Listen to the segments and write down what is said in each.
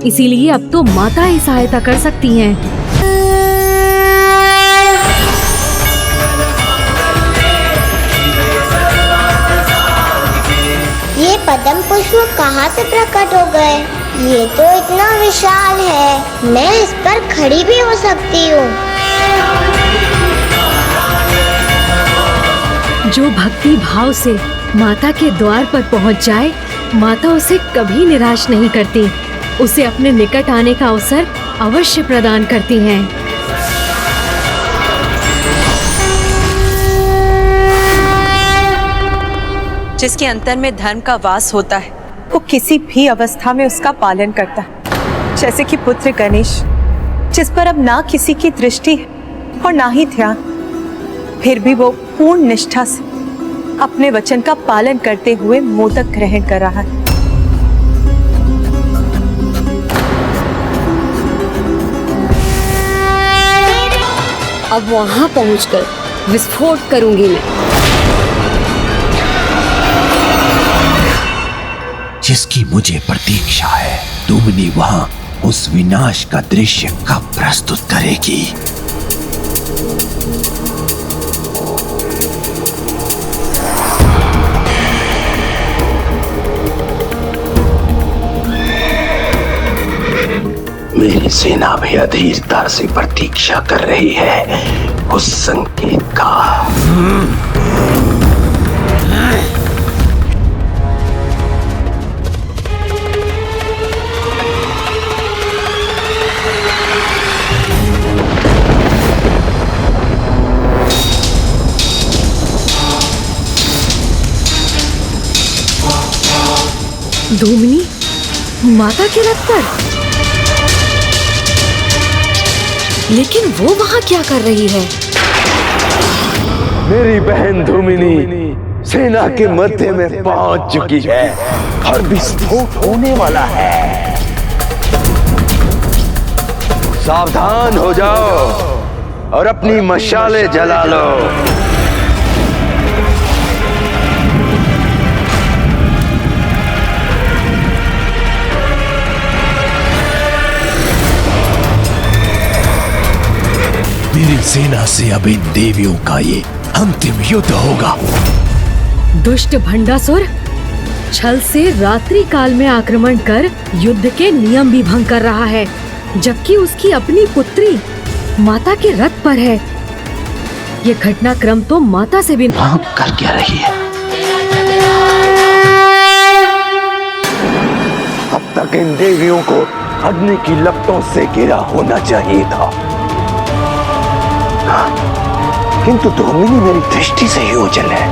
इसीलिए अब तो माता ही सहायता कर सकती हैं। ये पद्म पुष्प कहाँ से प्रकट हो गए? ये तो इतना विशाल है, मैं इस पर खड़ी भी हो सकती हूँ। जो भक्ति भाव से माता के द्वार पर पहुँच जाए, माता उसे कभी निराश नहीं करती, उसे अपने निकट आने का अवसर अवश्य प्रदान करती हैं। जिसके अंतर में धर्म का वास होता है, वो किसी भी अवस्था में उसका पालन करता है। जैसे कि पुत्र गणेश, जिस पर अब ना किसी की दृष्टि है और ना ही ध्यान, फिर भी वो पूर्ण निष्ठा से अपने वचन का पालन करते हुए मोदक ग्रहण कर रहा है। अब वहां पहुंचकर विस्फोट करूंगी मैं। जिसकी मुझे प्रतीक्षा है, दुमनी वहां उस विनाश का दृश्य कब प्रस्तुत करेगी? मेरी सेना भी अधीरता से प्रतीक्षा कर रही है उस संकेत का। धूमनी माता के रथ पर, लेकिन वो वहाँ क्या कर रही है? मेरी बहन धूमिनी सेना के मध्य में पहुंच चुकी है और विस्फोट होने वाला है। सावधान हो जाओ और अपनी मशाले जला लो। मेरी सेना से अब इन देवियों का ये अंतिम युद्ध होगा। दुष्ट भंडासुर छल से रात्रि काल में आक्रमण कर युद्ध के नियम भी भंग कर रहा है, जबकि उसकी अपनी पुत्री माता के रथ पर है। ये घटनाक्रम तो माता से भी कर क्या रही है? अब तक इन देवियों को अग्नि की लपटों से घिरा होना चाहिए था, किंतु धूमिनी मेरी दृष्टि से ही ओझल है।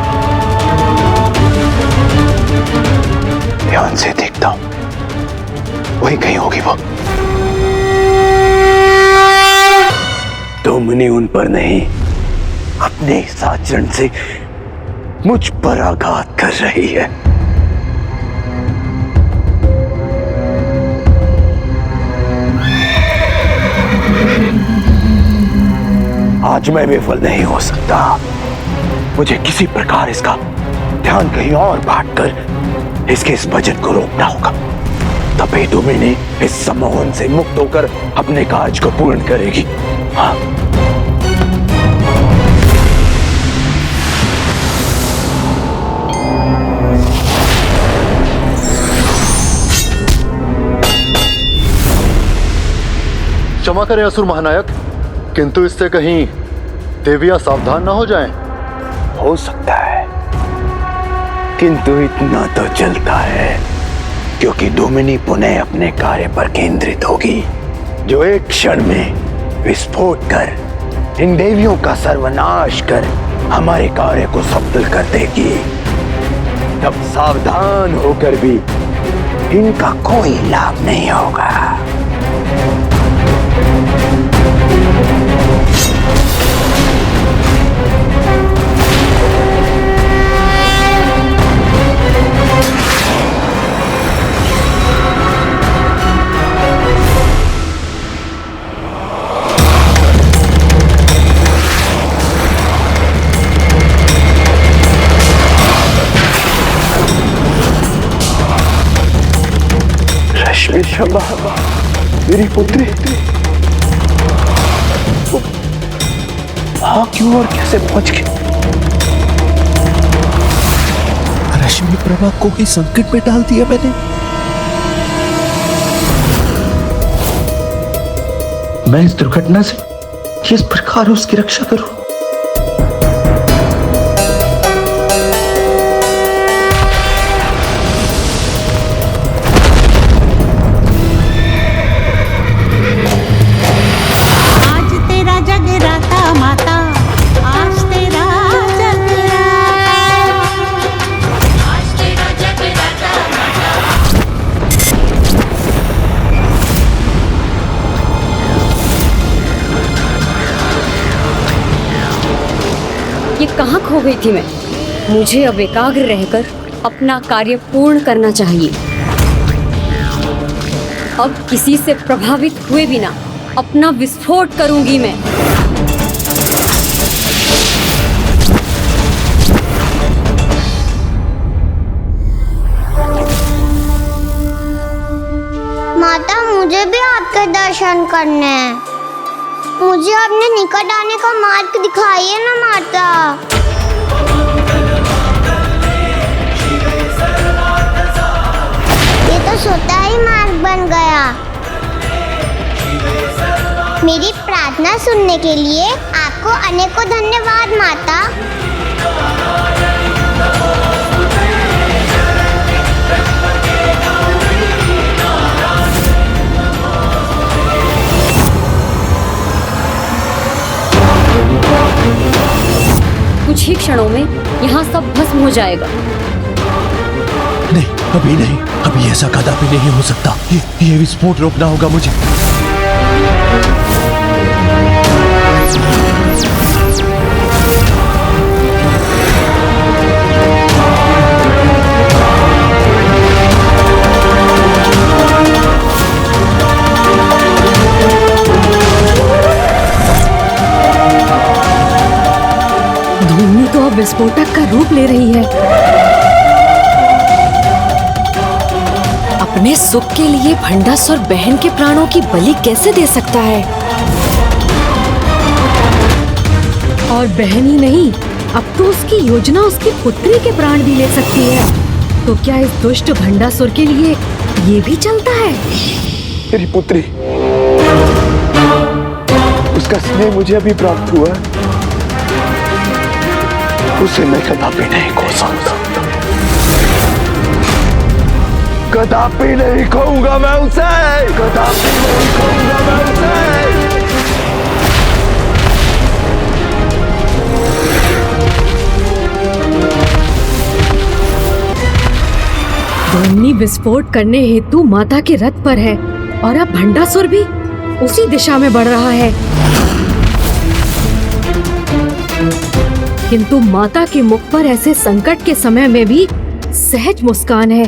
ध्यान से देखता हूं, वही कहीं होगी वो। धूमिनी उन पर नहीं, अपने इस आचरण से मुझ पर आघात कर रही है। आज मैं विफल नहीं हो सकता। मुझे किसी प्रकार इसका ध्यान कहीं और बांटकर इसके इस बजट को रोकना होगा। तभी धूमिनी इस सम्मोहन से मुक्त होकर अपने कार्य को पूर्ण करेगी। हाँ। क्षमा करें असुर महानायक, किंतु इससे कहीं देवियां सावधान ना हो जाएं। हो सकता है, किंतु इतना तो चलता है, क्योंकि धूमिनी पुनः अपने कार्य पर केंद्रित होगी, जो एक क्षण में विस्फोट कर इन देवियों का सर्वनाश कर हमारे कार्य को सफल कर देगी। तब सावधान होकर भी इनका कोई लाभ नहीं होगा। रश्मि क्षमा। मेरी पुत्री हाँ क्यों और कैसे पहुंच गई? रश्मि प्रभा को ही संकट में डाल दिया मैंने। मैं इस दुर्घटना से किस प्रकार उसकी रक्षा करूं? आज तेरा जगराता माता, आज तेरा जगराता, आज तेरा जगराता माता। ये कहाँ खो गई थी मैं? मुझे अब एकाग्र रहकर अपना कार्य पूर्ण करना चाहिए। अब किसी से प्रभावित हुए बिना अपना विस्फोट करूंगी मैं। माता मुझे भी आपके दर्शन करने हैं। मुझे अपने निकट आने का मार्ग दिखाइए ना माता। ये तो स्वतः ही मार्ग बन गया। मेरी प्रार्थना सुनने के लिए आपको अनेकों धन्यवाद माता। कुछ ही क्षणों में यहाँ सब भस्म हो जाएगा। नहीं, अभी नहीं, अभी ऐसा कदापि नहीं हो सकता। ये विस्फोट रोकना होगा मुझे। धूमनी तो अब विस्फोटक का रूप ले रही है। अपने सुख के लिए भंडासुर बहन के प्राणों की बलि कैसे दे सकता है? और बहन ही नहीं, अब तो उसकी योजना उसकी पुत्री के प्राण भी ले सकती है। तो क्या इस दुष्ट भंडासुर के लिए ये भी चलता है? मेरी पुत्री, उसका स्नेह मुझे अभी प्राप्त हुआ है। उसे मैं कदापि नहीं खो सकता। कदापि नहीं खोऊंगा मैं उसे। कदापि नहीं खोऊंगा मैं उसे। धूमनी विस्फोट करने हेतु माता के रथ पर है और अब भंडासुर भी उसी दिशा में बढ़ रहा है। किंतु माता के मुख पर ऐसे संकट के समय में भी सहज मुस्कान है।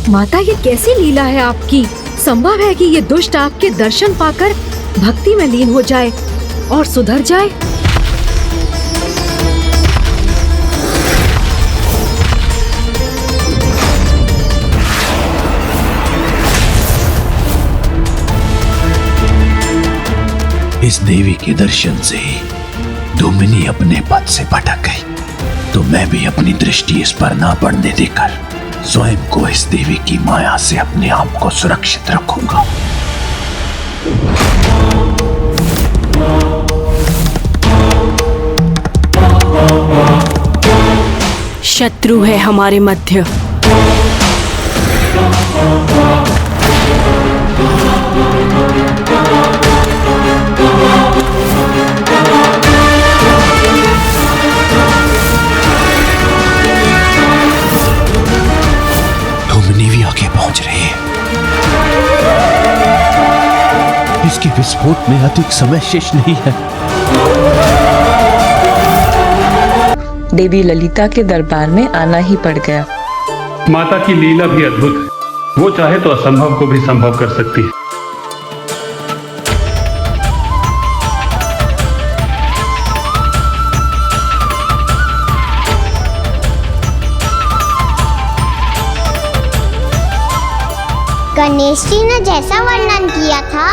माता, ये कैसी लीला है आपकी? संभव है कि ये दुष्ट आपके दर्शन पाकर भक्ति में लीन हो जाए और सुधर जाए। इस देवी के दर्शन से धूमिनी अपने पद से भटक गई, तो मैं भी अपनी दृष्टि इस पर ना पड़ने देकर स्वयं को इस देवी की माया से अपने आप को सुरक्षित रखूंगा। शत्रु है हमारे मध्य। पहुंच रही है। इसके विस्फोट में अधिक समय शेष नहीं है। देवी ललिता के दरबार में आना ही पड़ गया। माता की लीला भी अद्भुत है। वो चाहे तो असंभव को भी संभव कर सकती है। गणेश जी ने जैसा वर्णन किया था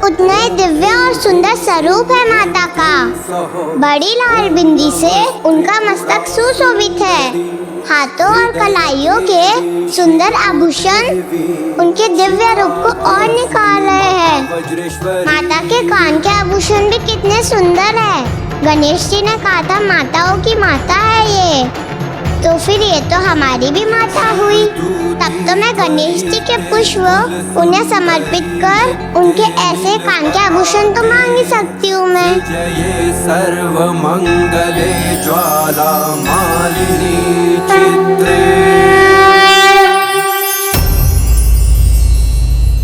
उतना ही दिव्य और सुंदर स्वरूप है माता का। बड़ी लाल बिंदी से उनका मस्तक सुशोभित है। हाथों और कलाइयों के सुंदर आभूषण उनके दिव्य रूप को और निखार रहे हैं। माता के कान के आभूषण भी कितने सुंदर है। गणेश जी ने कहा था माताओं की माता है ये, तो फिर ये तो हमारी भी माता हुई। तब तो मैं गणेश जी के पुष्प उन्हें समर्पित कर उनके ऐसे कान के आभूषण तो मांग ही सकती हूँ मैं। जय सर्व मंगले ज्वाला मालिनी चित्रे।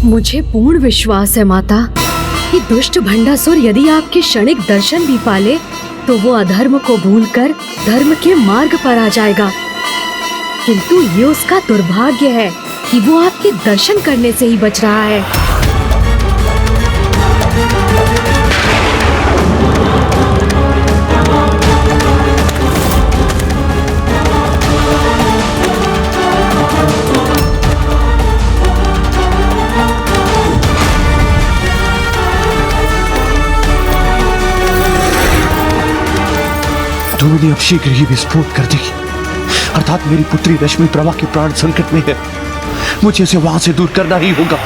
मुझे पूर्ण विश्वास है माता कि दुष्ट भंडासुर यदि आपके क्षणिक दर्शन भी पाले तो वो अधर्म को भूलकर धर्म के मार्ग पर आ जाएगा। किंतु ये उसका दुर्भाग्य है कि वो आपके दर्शन करने से ही बच रहा है। धूमनी अब शीघ्र ही विस्फोट कर देगी, अर्थात मेरी पुत्री रश्मि प्रभा के प्राण संकट में है। मुझे इसे वहां से दूर करना ही होगा।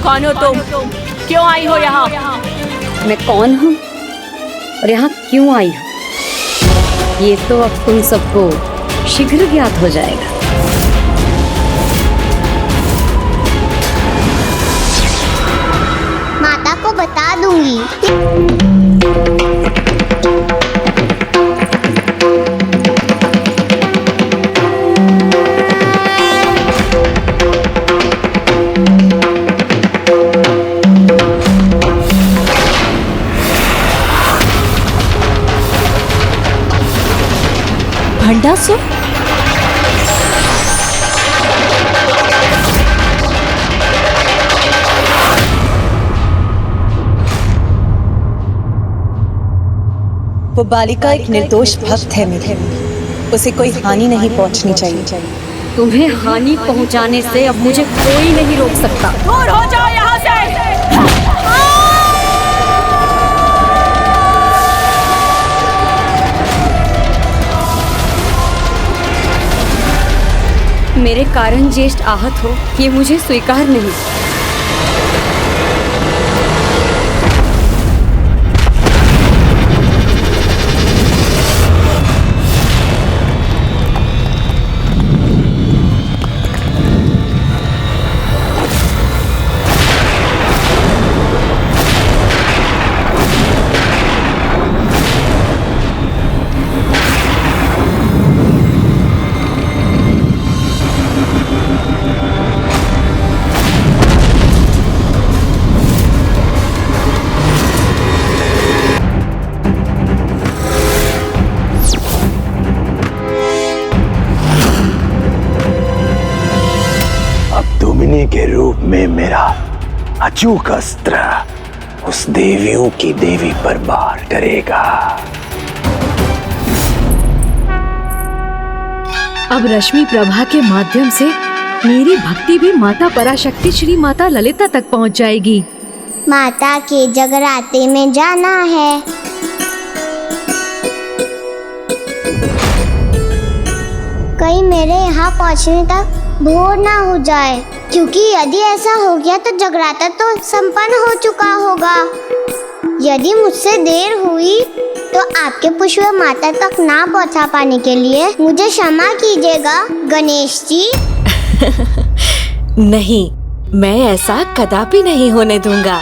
कौन हो तुम? क्यों आई हो यहाँ? मैं कौन हूँ और यहाँ क्यों आई हूँ ये तो अब तुम सबको शीघ्र ज्ञात हो जाएगा। माता को बता दूंगी। भंडासुर? वो बालिका एक निर्दोष भक्त है मेरे, उसे कोई हानि नहीं पहुंचनी चाहिए। तुम्हें हानि पहुंचाने से अब मुझे कोई नहीं रोक सकता। दूर हो जाओ यहाँ से। मेरे कारण ज्येष्ठ आहत हो ये मुझे स्वीकार नहीं। के रूप में मेरा अचूक अस्त्र उस देवियों की देवी पर वार करेगा। अब रश्मि प्रभा के माध्यम से मेरी भक्ति भी माता पराशक्ति श्री माता ललिता तक पहुंच जाएगी। माता के जगराते में जाना है। कहीं मेरे यहाँ पहुँचने तक भोर ना हो जाए, क्योंकि यदि ऐसा हो गया तो जगराता तो संपन्न हो चुका होगा। यदि मुझसे देर हुई तो आपके पुष्प माता तक ना पहुंचा पाने के लिए मुझे क्षमा कीजिएगा गणेश जी। नहीं, मैं ऐसा कदापि नहीं होने दूंगा।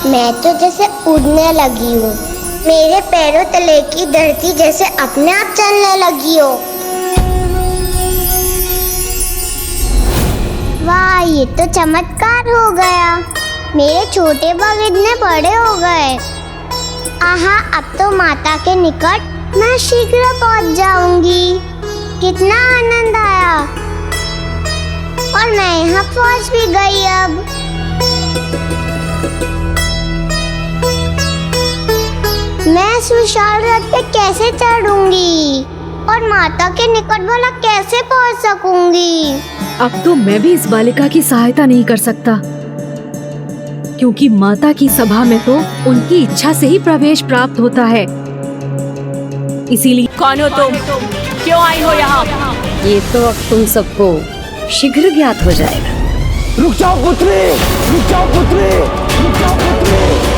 मैं तो जैसे उड़ने लगी हूँ, मेरे पैरों तले की धरती जैसे अपने आप चलने लगी हो। वाह, ये तो चमत्कार हो गया। मेरे छोटे बाल इतने बड़े हो गए। आहा, अब तो माता के निकट मैं शीघ्र पहुंच जाऊंगी। कितना आनंद आया। और मैं यहाँ पहुंच भी गई। अब मैं इस विशाल रथ पे कैसे चढ़ूंगी और माता के निकट भला कैसे पहुंच सकूंगी? अब तो मैं भी इस बालिका की सहायता नहीं कर सकता, क्योंकि माता की सभा में तो उनकी इच्छा से ही प्रवेश प्राप्त होता है। इसीलिए कौन हो तुम? क्यों आई हो यहाँ? ये तो अब तुम सबको शीघ्र ज्ञात हो जाएगा। रुक जाओ पुत्री, रुक जाओ पुत्री, रुक जाओ पुत्री।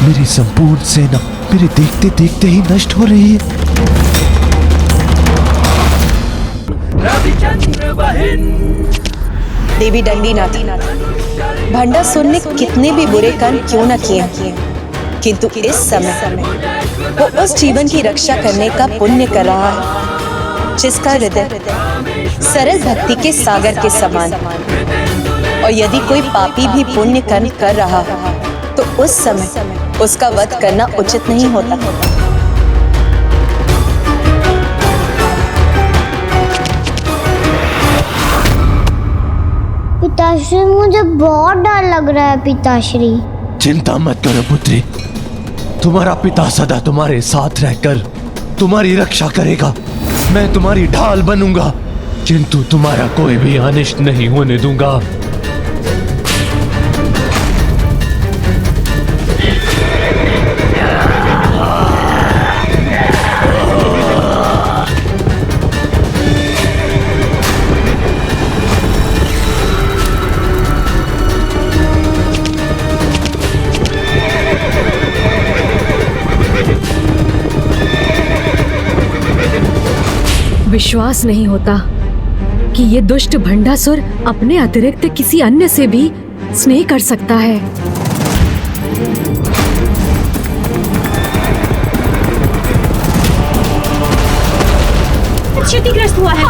मेरी संपूर्ण सेना मेरे देखते देखते ही नष्ट हो रही है। देवी दंडीनाथ, भंडासुर ने कितने भी बुरे कर्म क्यों न किए, किंतु इस समय वो उस जीवन की रक्षा करने का पुण्य कर रहा है जिसका हृदय सरल भक्ति के सागर के समान। और यदि कोई पापी भी पुण्य कर्म कर रहा तो उस समय उसका वध करना उचित नहीं होता। पिताश्री, मुझे बहुत डर लग रहा है। पिताश्री, चिंता मत करो पुत्री, तुम्हारा पिता सदा तुम्हारे साथ रहकर तुम्हारी रक्षा करेगा। मैं तुम्हारी ढाल बनूंगा, किंतु तुम्हारा कोई भी अनिष्ट नहीं होने दूंगा। विश्वास नहीं होता कि ये दुष्ट भंडासुर अपने अतिरिक्त किसी अन्य से भी स्नेह कर सकता है। क्षतिग्रस्त हुआ है।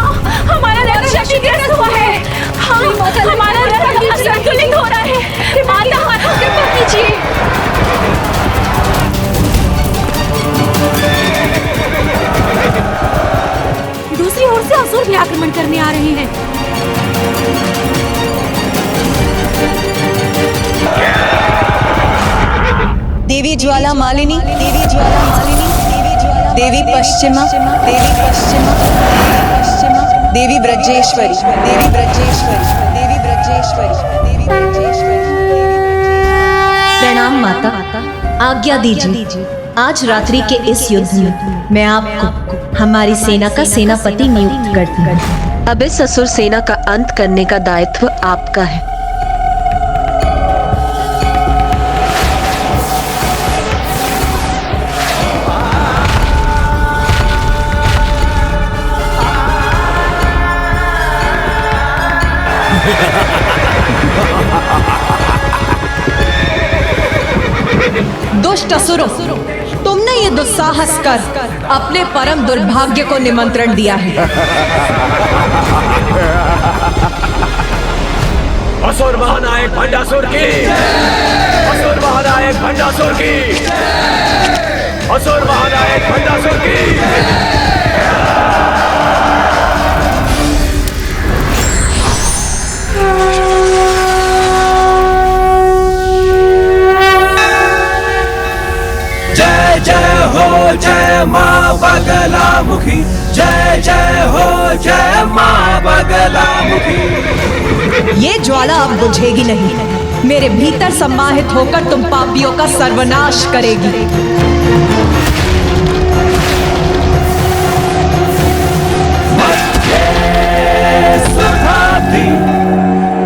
हमारा रथ क्षतिग्रस्त हुआ है। हमारा रथ असंतुलित हो रहा है। माता, कृपा कीजिए। दूसरी ओर से असुर भी आक्रमण करने आ रहे हैं। देवी ज्वाला मालिनी, देवी ज्वाला मालिनी, देवी पश्चिमा, देवी पश्चिमा, देवी ब्रजेश्वरी, देवी ब्रजेश्वरी, देवी ब्रजेश्वरी, देवी ब्रजेश्वरी। प्रणाम माता, आज्ञा दीजिए। आज रात्रि के इस युद्ध में मैं आपको हमारी सेना का सेनापति नियुक्त करती हूँ। अब इस असुर सेना का अंत करने का दायित्व आपका है। दुष्ट असुरों, तुमने ये दुस्साहस कर अपने परम दुर्भाग्य को निमंत्रण दिया है। असुर महानायक भंडासुर की, असुर महानायक भंडासुर की, असुर महानायक भंडासुर की। जय जय हो जय माँ बगलामुखी, जय जय हो जय माँ बगलामुखी। ये ज्वाला अब बुझेगी नहीं। मेरे भीतर सम्माहित होकर तुम पापियों का सर्वनाश करेगी।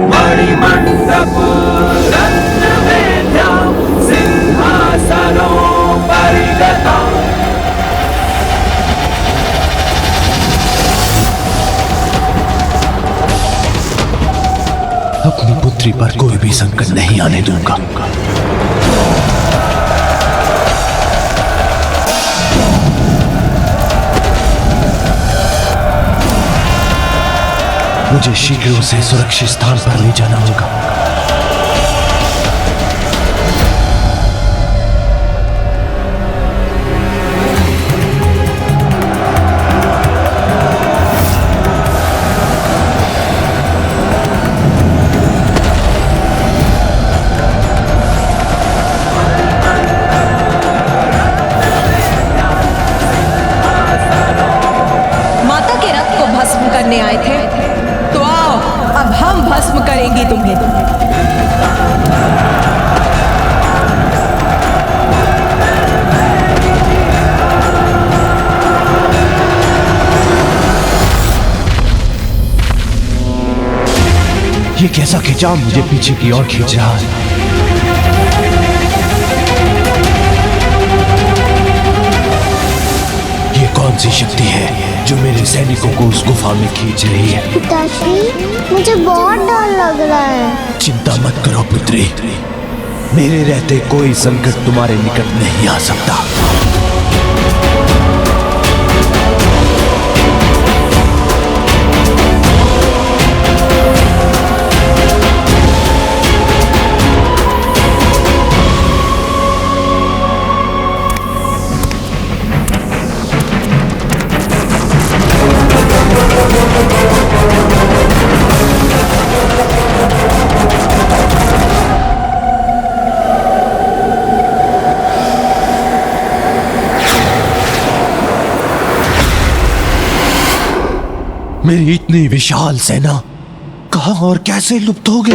मणिमंडप रत्न वेद्या सिंहासनो परिगता। अपनी पुत्री पर कोई भी संकट नहीं आने दूंगा। मुझे शीघ्र उसे सुरक्षित स्थान पर ले जाना होगा। माता के रथ को भस्म करने आए थे, तो आओ अब हम भस्म करेंगी तुम्हें। ये कैसा खिंचाव मुझे पीछे की ओर खींच रहा है? ये कौन सी शक्ति है जो मेरे सैनिकों को उस गुफा में खींच रही है? पिताश्री, मुझे बहुत डर लग रहा है। चिंता मत करो पुत्री, मेरे रहते कोई संकट तुम्हारे निकट नहीं आ सकता। मेरी इतनी विशाल सेना कहां और कैसे लुप्त हो गई?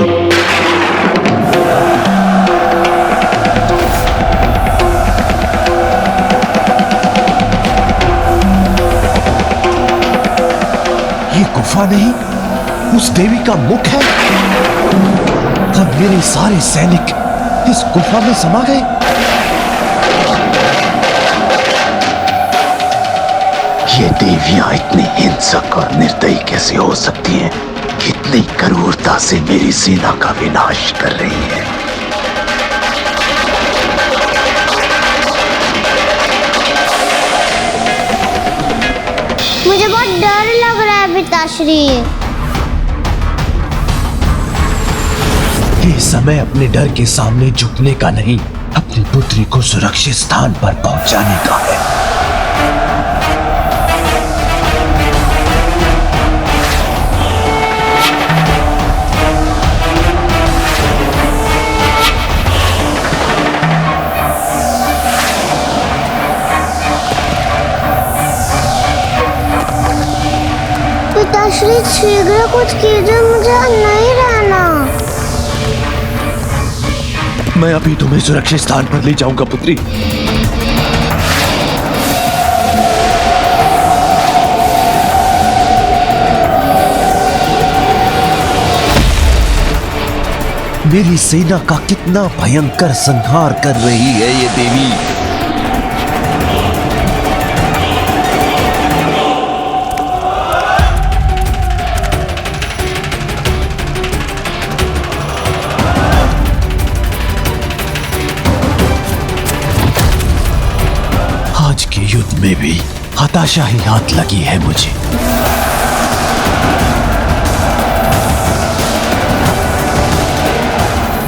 ये गुफा नहीं, उस देवी का मुख है और मेरे सारे सैनिक इस गुफा में समा गए। ये देवियां इतनी हिंसक और निर्दयी कैसे हो सकती हैं? इतनी क्रूरता से मेरी सेना का विनाश कर रही है। मुझे बहुत डर लग रहा है पिताश्री। ये समय अपने डर के सामने झुकने का नहीं, अपनी पुत्री को सुरक्षित स्थान पर पहुंचाने का है। पिताश्री, शीघ्र कुछ कीजिए, मुझे नहीं रहना। मैं अभी तुम्हें सुरक्षित स्थान पर ले जाऊंगा पुत्री। मेरी सेना का कितना भयंकर संहार कर रही है ये देवी। आज के युद्ध में भी हताशा ही हाथ लगी है मुझे।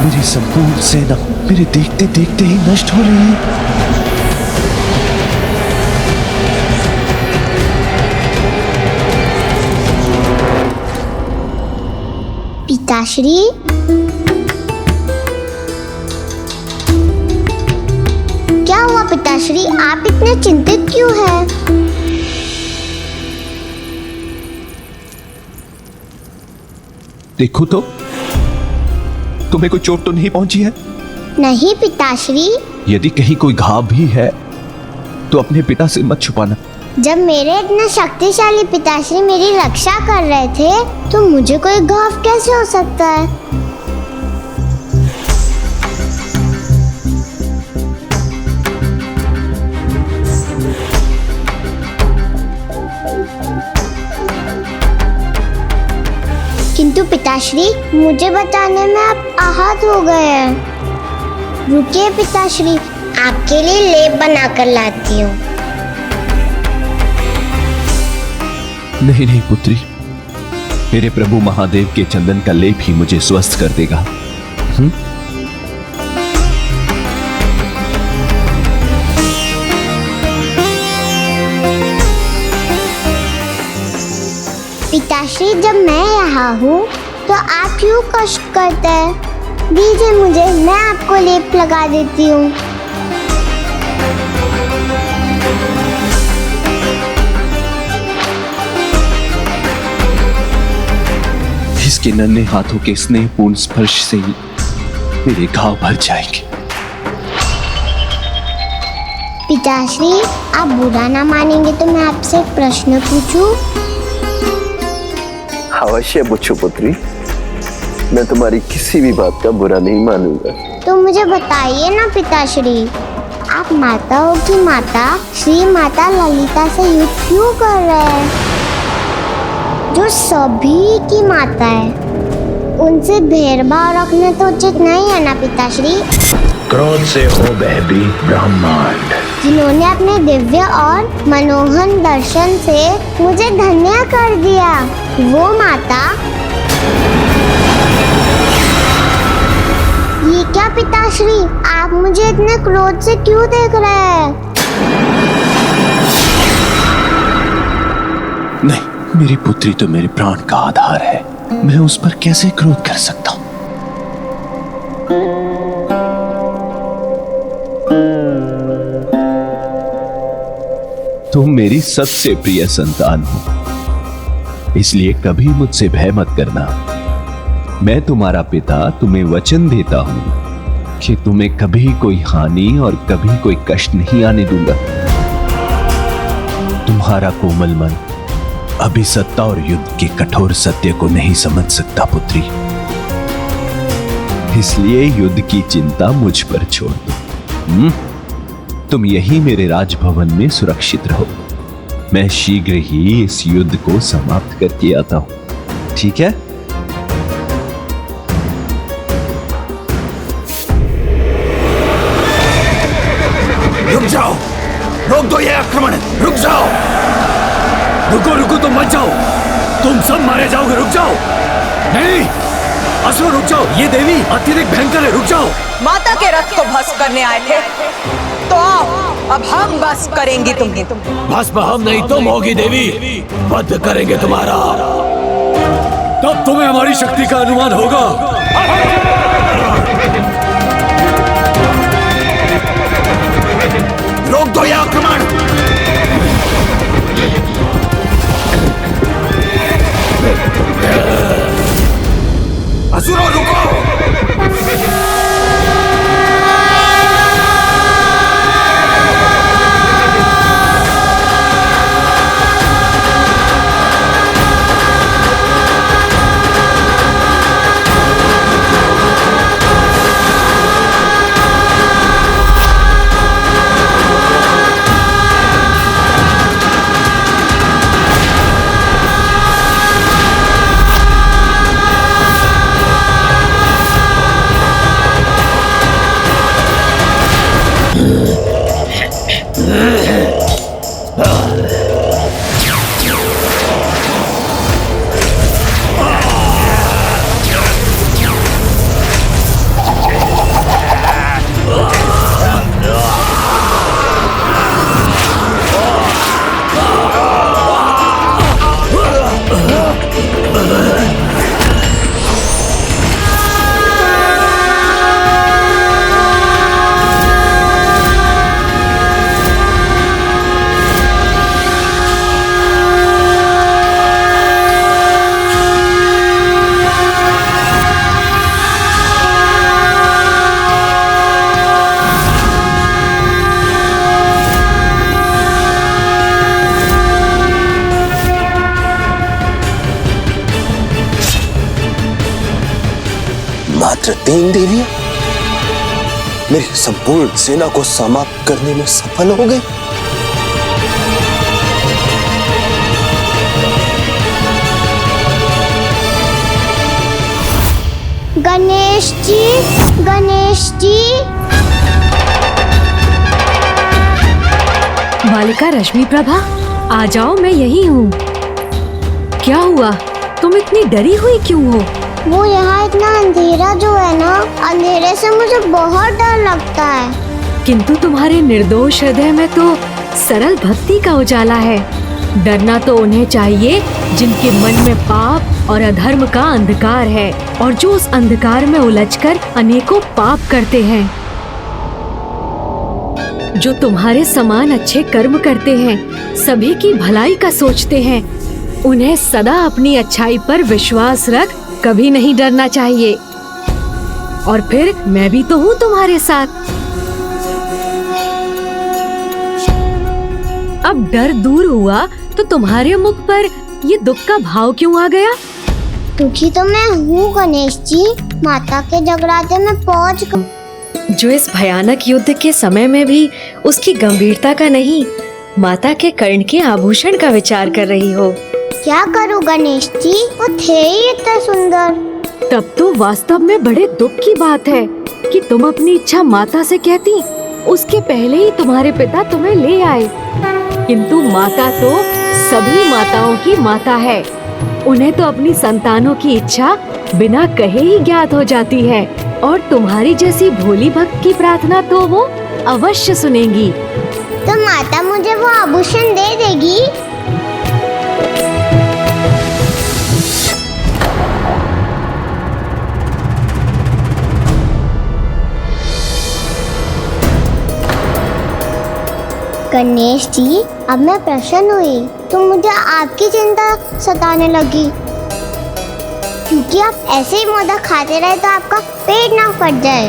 मेरी संपूर्ण सेना मेरे देखते देखते ही नष्ट हो रही है। पिताश्री, क्या हुआ पिताश्री? आप इतने चिंतित क्यों हैं? देखो तो, तुम्हें कोई चोट तो नहीं पहुंची है? नहीं पिताश्री। यदि कहीं कोई घाव भी है तो अपने पिता से मत छुपाना। जब मेरे इतने शक्तिशाली पिताश्री मेरी रक्षा कर रहे थे तो मुझे कोई घाव कैसे हो सकता है? किंतु पिताश्री मुझे बचाने में आप आहत हो गए हैं। रुकिए पिताश्री, आपके लिए लेप बनाकर लाती हूँ। नहीं नहीं पुत्री, मेरे प्रभु महादेव के चंदन का लेप ही मुझे स्वस्थ कर देगा। पिताश्री जब मैं यहाँ हूँ तो आप क्यों कष्ट करते हैं? दीजिए मुझे, मैं आपको लेप लगा देती हूँ। इसके नन्हे हाथों के स्नेहपूर्ण स्पर्श से ही मेरे घाव भर जाएंगे। पिताश्री आप बुरा ना मानेंगे तो मैं आपसे एक प्रश्न पूछूं? अवश्य पूछो पुत्री, मैं तुम्हारी किसी भी बात का बुरा नहीं मानूंगा। तो मुझे बताइए ना पिताश्री, आप माताओं की माता श्री माता ललिता से युद्ध क्यों कर रहे हैं, जो सभी की माता है? उनसे भेदभाव रखना तो उचित नहीं है ना पिताश्री। क्रोध से हो भयभीत ब्रह्मांड, जिन्होंने अपने दिव्य और मनोहर दर्शन से मुझे धन्य कर दिया, वो माता। ये क्या पिताश्री, आप मुझे इतने क्रोध से क्यों देख रहे हैं? नहीं, मेरी पुत्री तो मेरे प्राण का आधार है, मैं उस पर कैसे क्रोध कर सकता हूं? तुम मेरी सबसे प्रिय संतान हो, इसलिए कभी मुझसे भय मत करना। मैं तुम्हारा पिता तुम्हें वचन देता हूं कि तुम्हें कभी कोई हानि और कभी कोई कष्ट नहीं आने दूंगा। तुम्हारा कोमल मन अभी सत्ता और युद्ध के कठोर सत्य को नहीं समझ सकता पुत्री, इसलिए युद्ध की चिंता मुझ पर छोड़ दो। तुम यही मेरे राजभवन में सुरक्षित रहो, मैं शीघ्र ही इस युद्ध को समाप्त करके आता हूं, ठीक है? रुक जाओ, रोक दो ये आक्रमण, रुक जाओ। रुको रुको, तुम मत जाओ, तुम सब मारे जाओगे, रुक जाओ। नहीं असुर, रुक जाओ, ये देवी अत्यधिक भयंकर है, रुक जाओ। माता के रथ को भस्म करने आए थे तो आओ, अब हम बस करेंगे तुम्हें। भस्म हम नहीं तुम होगी देवी, वध करेंगे तुम्हारा, तब तुम्हें हमारी शक्ति का अनुमान होगा। रोक दो ये आक्रमण। असुरों रुको। मात्र 3 देवियां मेरी संपूर्ण सेना को समाप्त करने में सफल हो गई। गणेश जी, गणेश जी। बालिका रश्मि प्रभा, आ जाओ, मैं यही हूँ। क्या हुआ, तुम इतनी डरी हुई क्यों हो? वो यहाँ इतना अंधेरा जो है ना, अंधेरे से मुझे बहुत डर लगता है। किंतु तुम्हारे निर्दोष हृदय में तो सरल भक्ति का उजाला है। डरना तो उन्हें चाहिए जिनके मन में पाप और अधर्म का अंधकार है और जो उस अंधकार में उलझकर अनेकों पाप करते हैं। जो तुम्हारे समान अच्छे कर्म करते हैं, सभी की भलाई का सोचते हैं, उन्हें सदा अपनी अच्छाई पर विश्वास रख कभी नहीं डरना चाहिए। और फिर मैं भी तो हूँ तुम्हारे साथ। अब डर दूर हुआ तो तुम्हारे मुख पर ये दुख का भाव क्यों आ गया? दुखी तो मैं हूँ गणेश जी, माता के जगराते में पहुँच गई। जो इस भयानक युद्ध के समय में भी उसकी गंभीरता का नहीं, माता के कर्ण के आभूषण का विचार कर रही हो। क्या करूँ गणेश जी, वो थे ही इतने सुंदर। तब तो वास्तव में बड़े दुख की बात है कि तुम अपनी इच्छा माता से कहती, उसके पहले ही तुम्हारे पिता तुम्हें ले आए। किंतु माता तो सभी माताओं की माता है। उन्हें तो अपनी संतानों की इच्छा बिना कहे ही ज्ञात हो जाती है और तुम्हारी जैसी भोली भक्त की प्रार्थना तो वो अवश्य सुनेंगी। तो माता मुझे वो आभूषण दे देगी? गणेश जी, अब मैं प्रसन्न हुई तो मुझे आपकी चिंता सताने लगी, क्योंकि आप ऐसे ही मोदक खाते रहे तो आपका पेट ना फट जाए।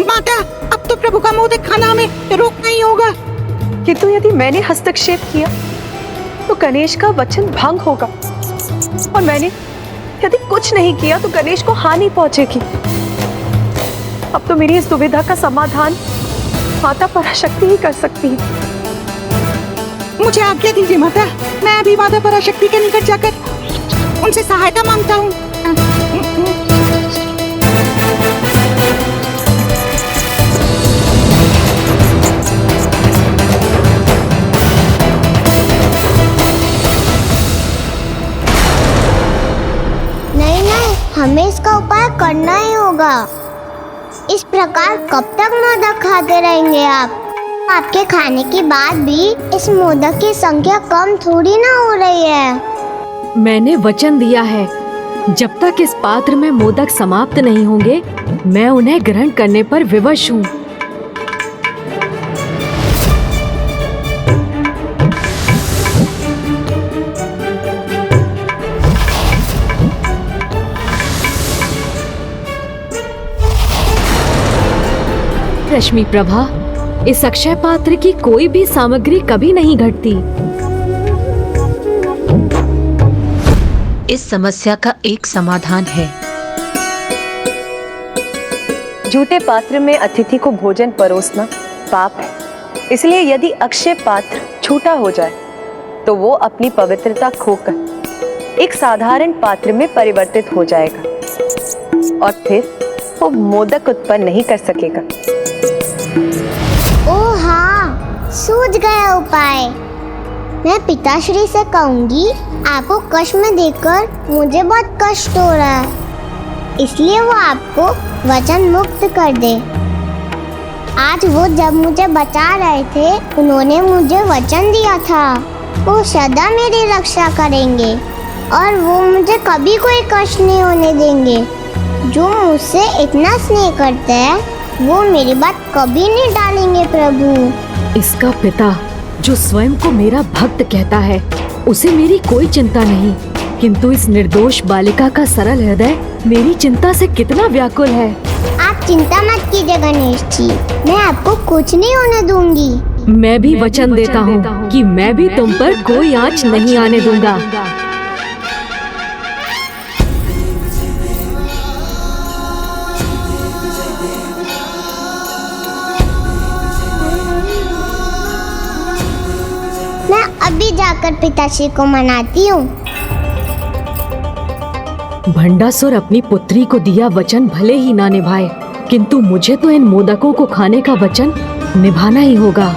माता, अब तो प्रभु का मोदक खाना हमें रोकना ही होगा। किंतु यदि मैंने हस्तक्षेप किया तो गणेश का वचन भंग होगा, और मैंने यदि कुछ नहीं किया तो गणेश को हानि पहुंचेगी। अब तो मेरी इस दुविधा का समाधान माता पराशक्ति ही कर सकती है। मुझे आज्ञा दीजिए माता, मैं अभी माता पराशक्ति के निकट जाकर उनसे सहायता मांगता हूँ। हमें इसका उपाय करना ही होगा। इस प्रकार कब तक मोदक खाते रहेंगे आप? आपके खाने के बाद भी इस मोदक की संख्या कम थोड़ी ना हो रही है। मैंने वचन दिया है, जब तक इस पात्र में मोदक समाप्त नहीं होंगे, मैं उन्हें ग्रहण करने पर विवश हूँ। रश्मि प्रभा, इस अक्षय पात्र की कोई भी सामग्री कभी नहीं घटती। इस समस्या का एक समाधान है। झूठे पात्र में अतिथि को भोजन परोसना पाप है। इसलिए यदि अक्षय पात्र झूठा हो जाए तो वो अपनी पवित्रता खोकर एक साधारण पात्र में परिवर्तित हो जाएगा और फिर वो मोदक उत्पन्न नहीं कर सकेगा। ओह हाँ, सूझ गया उपाय। मैं पिताश्री से कहूंगी, आपको कष्ट में देखकर मुझे बहुत कष्ट हो रहा है, इसलिए वो आपको वचन मुक्त कर दे। आज वो जब मुझे बचा रहे थे, उन्होंने मुझे वचन दिया था वो सदा मेरी रक्षा करेंगे और वो मुझे कभी कोई कष्ट नहीं होने देंगे। जो मुझसे इतना स्नेह करते हैं वो मेरी बात कभी नहीं टालेंगे प्रभु। इसका पिता जो स्वयं को मेरा भक्त कहता है, उसे मेरी कोई चिंता नहीं, किंतु इस निर्दोष बालिका का सरल हृदय मेरी चिंता से कितना व्याकुल है। आप चिंता मत कीजिए गणेश जी, मैं आपको कुछ नहीं होने दूंगी। मैं भी वचन देता हूँ कि मैं भी तुम पर कोई आंच नहीं आने दूंगा। मैं अभी जाकर पिताश्री को मनाती हूँ। भंडासुर अपनी पुत्री को दिया वचन भले ही ना निभाए, किंतु मुझे तो इन मोदकों को खाने का वचन निभाना ही होगा।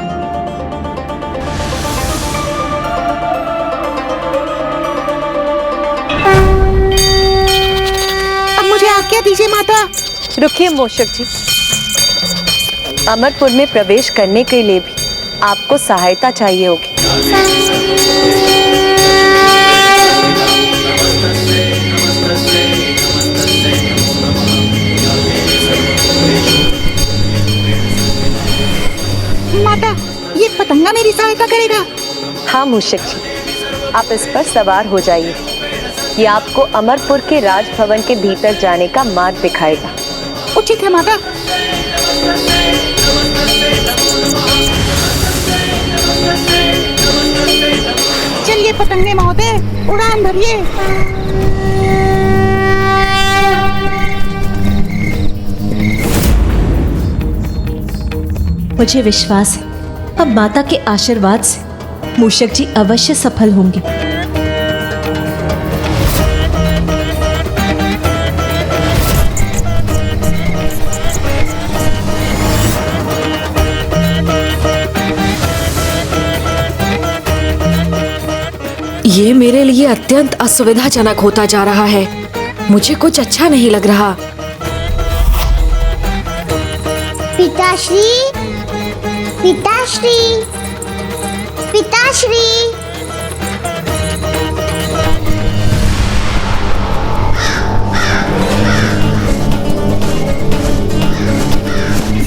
अब मुझे आज्ञा दीजिए माता। रुकिए मूषक जी, अमरपुर में प्रवेश करने के लिए भी आपको सहायता चाहिए होगी। माता, ये पतंगा मेरी सहायता करेगा? हाँ मूषक जी, आप इस पर सवार हो जाइए। ये आपको अमरपुर के राजभवन के भीतर जाने का मार्ग दिखाएगा। उचित है माता। चलिए पतंगे महोदय, उड़ान भरिए। मुझे विश्वास है अब माता के आशीर्वाद से मूषक जी अवश्य सफल होंगे। ये मेरे लिए अत्यंत असुविधाजनक होता जा रहा है। मुझे कुछ अच्छा नहीं लग रहा। पिताश्री, पिताश्री, पिताश्री।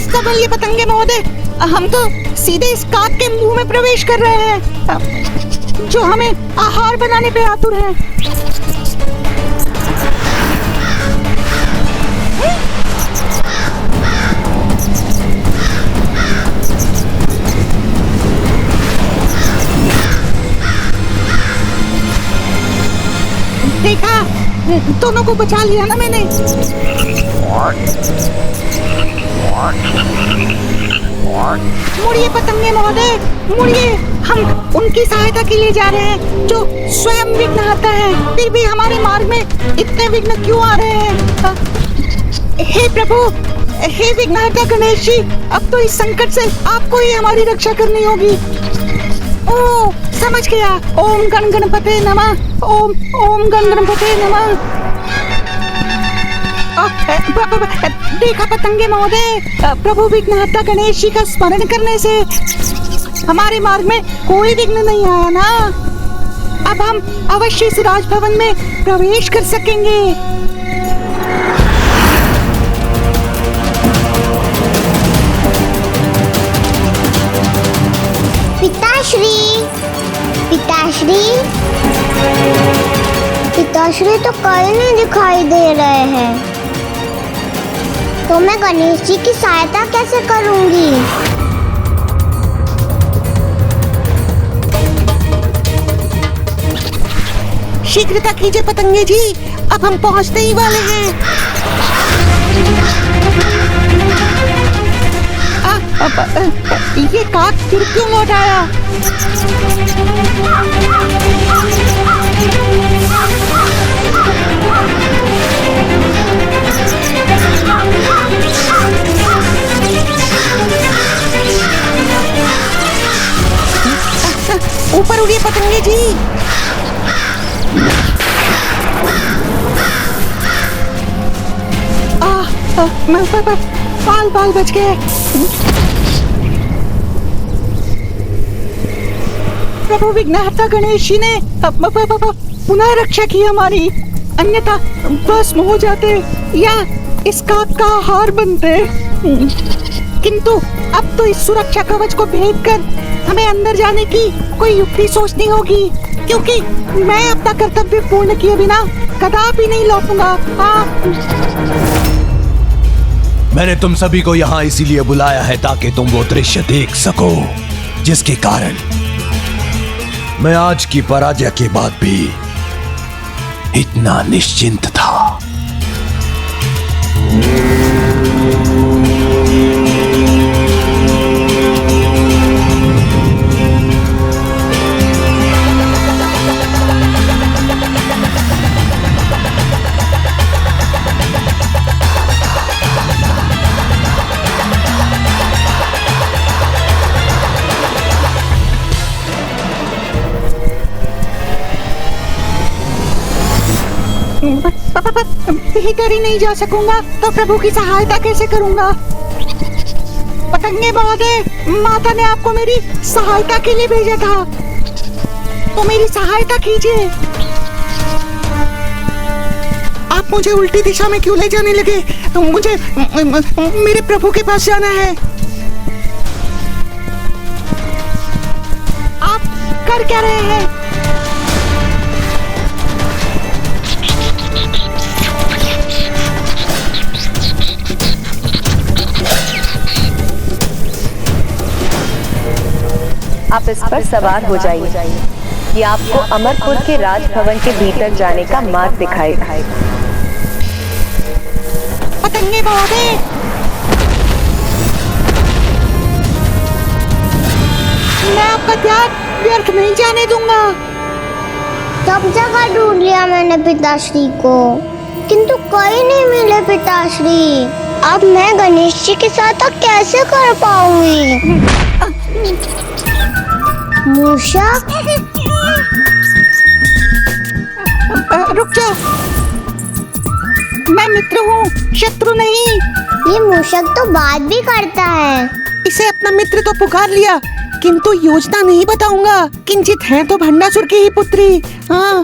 संभलिए पतंगे महोदय, हम तो सीधे इस काक के मुंह में प्रवेश कर रहे हैं जो हमें आहार बनाने पे आतुर है। देखा, दोनों को बचा लिया ना मैंने। मुड़िए पतंगे महोदय, मुड़िए। हम उनकी सहायता के लिए जा रहे हैं जो स्वयं विघ्नहर्ता है। फिर भी हमारे मार्ग में इतने विघ्न क्यों आ रहे हैं? हे प्रभु, हे विघ्नहर्ता गणेश जी, अब तो इस संकट से आपको ही हमारी रक्षा करनी होगी। ओ, समझ गया। ओम गण गणपते नमः, ओम ओम गण गणपते नमः। देखा पतंगे महोदय, प्रभु विघ्नहर्ता गणेश जी का स्मरण करने से हमारे मार्ग में कोई विघ्न नहीं आया ना। अब हम अवश्य इस राजभवन में प्रवेश कर सकेंगे। पिताश्री, पिताश्री, पिताश्री तो कहीं नहीं दिखाई दे रहे हैं। तो मैं गणेश जी की सहायता कैसे करूंगी? शीघ्रता कीजिए पतंगे जी, अब हम पहुंचने ही वाले हैं। ये काक फिर क्यों लौट आया? ऊपर उड़िए पतंगे जी। बाल बाल बच गए। प्रभु विघ्नहर्ता गणेश जी ने पुनः रक्षा की हमारी, अन्यथा भस्म हो जाते या इस काक का आहार बनते। किंतु अब तो इस सुरक्षा कवच को भेदकर हमें अंदर जाने की कोई युक्ति सोचनी होगी, क्योंकि मैं अपना कर्तव्य पूर्ण किए बिना कदापि नहीं लौटूंगा। मैंने तुम सभी को यहाँ इसीलिए बुलाया है ताकि तुम वो दृश्य देख सको जिसके कारण मैं आज की पराजय के बाद भी इतना निश्चिंत था। भीतर ही नहीं जा सकूंगा तो प्रभु की सहायता कैसे करूंगा? पतंगे महोदय, माता ने आपको मेरी सहायता के लिए भेजा था, तो मेरी सहायता कीजिए। आप मुझे उल्टी दिशा में क्यों ले जाने लगे? मुझे मेरे प्रभु के पास जाना है। आप कर क्या रहे हैं? आप इस पर सवार हो जाइए। ये आपको अमरपुर के राजभवन के भीतर जाने का मार्ग दिखाएगा। पतंगे महोदय, मैं आपका त्याग व्यर्थ नहीं जाने दूंगा। सब जगह ढूंढ लिया मैंने पिताश्री को, किंतु कोई नहीं मिले पिताश्री। अब मैं गणेश जी के साथ कैसे कर पाऊंगी? मूषक, रुक जाओ, मैं मित्र हूँ, शत्रु नहीं। ये मूषक तो बात भी करता है। इसे अपना मित्र तो पुकार लिया, किंतु योजना नहीं बताऊंगा। किंचित है तो भंडासुर की ही पुत्री। हाँ,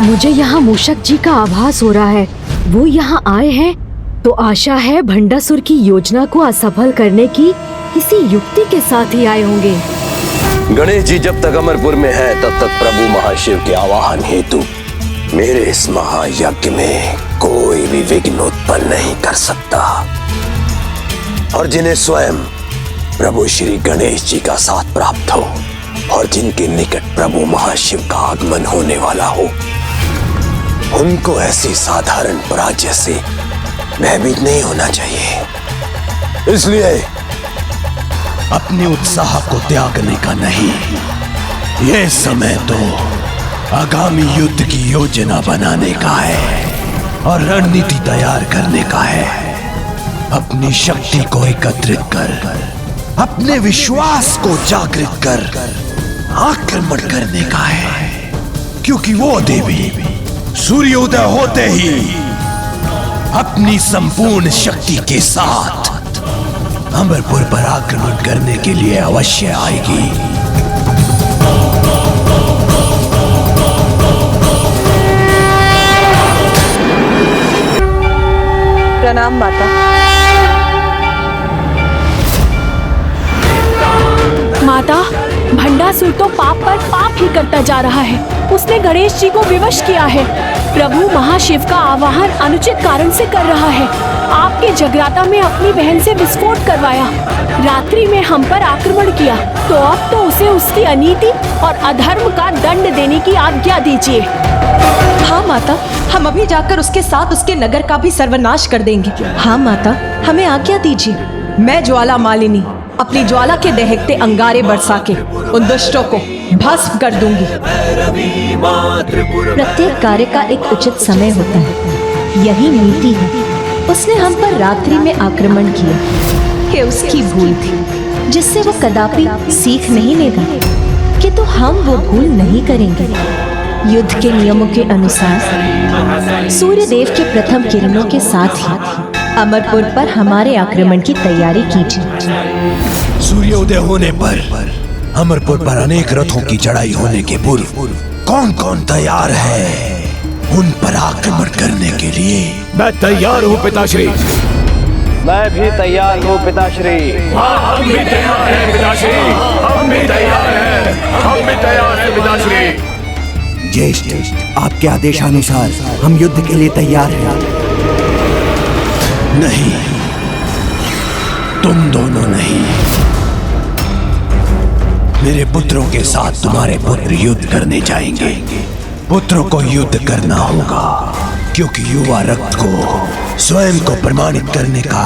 मुझे यहाँ मूषक जी का आभास हो रहा है। वो यहाँ आए हैं तो आशा है भंडासुर की योजना को असफल करने की किसी युक्ति के साथ ही आए होंगे। गणेश जी जब तक अमरपुर में है तब तक प्रभु महाशिव के आवाहन हेतु मेरे इस महायज्ञ में कोई भी विघ्न उत्पन्न नहीं कर सकता। और जिन्हें स्वयं प्रभु श्री गणेश जी का साथ प्राप्त हो और जिनके निकट प्रभु महाशिव का आगमन होने वाला हो, उनको ऐसी साधारण पराजय से भयभीत नहीं होना चाहिए। इसलिए अपने उत्साह को त्यागने का नहीं, यह समय तो आगामी युद्ध की योजना बनाने का है और रणनीति तैयार करने का है। अपनी शक्ति को एकत्रित कर, अपने विश्वास को जागृत कर आक्रमण करने का है, क्योंकि वो देवी सूर्योदय होते ही अपनी संपूर्ण शक्ति के साथ अमरपुर पर आक्रमण करने के लिए अवश्य आएगी। प्रणाम माता। माता, भंडासुर तो पाप पर पाप ही करता जा रहा है। उसने गणेश जी को विवश किया है। प्रभु महाशिव का आवाहन अनुचित कारण से कर रहा है। आपके जगराता में अपनी बहन से विस्फोट करवाया, रात्रि में हम पर आक्रमण किया, तो अब तो उसे उसकी अनीति और अधर्म का दंड देने की आज्ञा दीजिए। हाँ माता, हम अभी जाकर उसके साथ उसके नगर का भी सर्वनाश कर देंगे। हाँ माता, हमें आज्ञा दीजिए। मैं ज्वाला मालिनी अपनी ज्वाला के दहकते अंगारे बरसा के उन दुष्टों को भस्म कर दूंगी। प्रत्येक कार्य का एक उचित समय होता है, यही नीति है। उसने हम पर रात्रि में आक्रमण किया, ये उसकी भूल थी, जिससे वो कदापि सीख नहीं लेगा कि तो हम वो भूल नहीं करेंगे। युद्ध के नियमों के अनुसार सूर्य देव के प्रथम किरणों के साथ ही अमरपुर पर हमारे आक्रमण की तैयारी कीजिए। सूर्योदय होने पर अमरपुर पर अनेक रथों की चढ़ाई होने के पूर्व कौन कौन तैयार है उन पर आक्रमण करने के लिए? मैं तैयार हूँ पिताश्री। मैं भी तैयार हूँ पिताश्री। हम भी तैयार हैं पिताश्री। हम भी तैयार हैं। हम भी तैयार हैं पिताश्री। ज्येष्ठ, आप आपके आदेशानुसार हम युद्ध के लिए तैयार हैं। नहीं, तुम दोनों नहीं, मेरे पुत्रों के साथ तुम्हारे पुत्र युद्ध करने जाएंगे। पुत्रों को युद्ध करना होगा, क्योंकि युवा रक्त को स्वयं को प्रमाणित करने का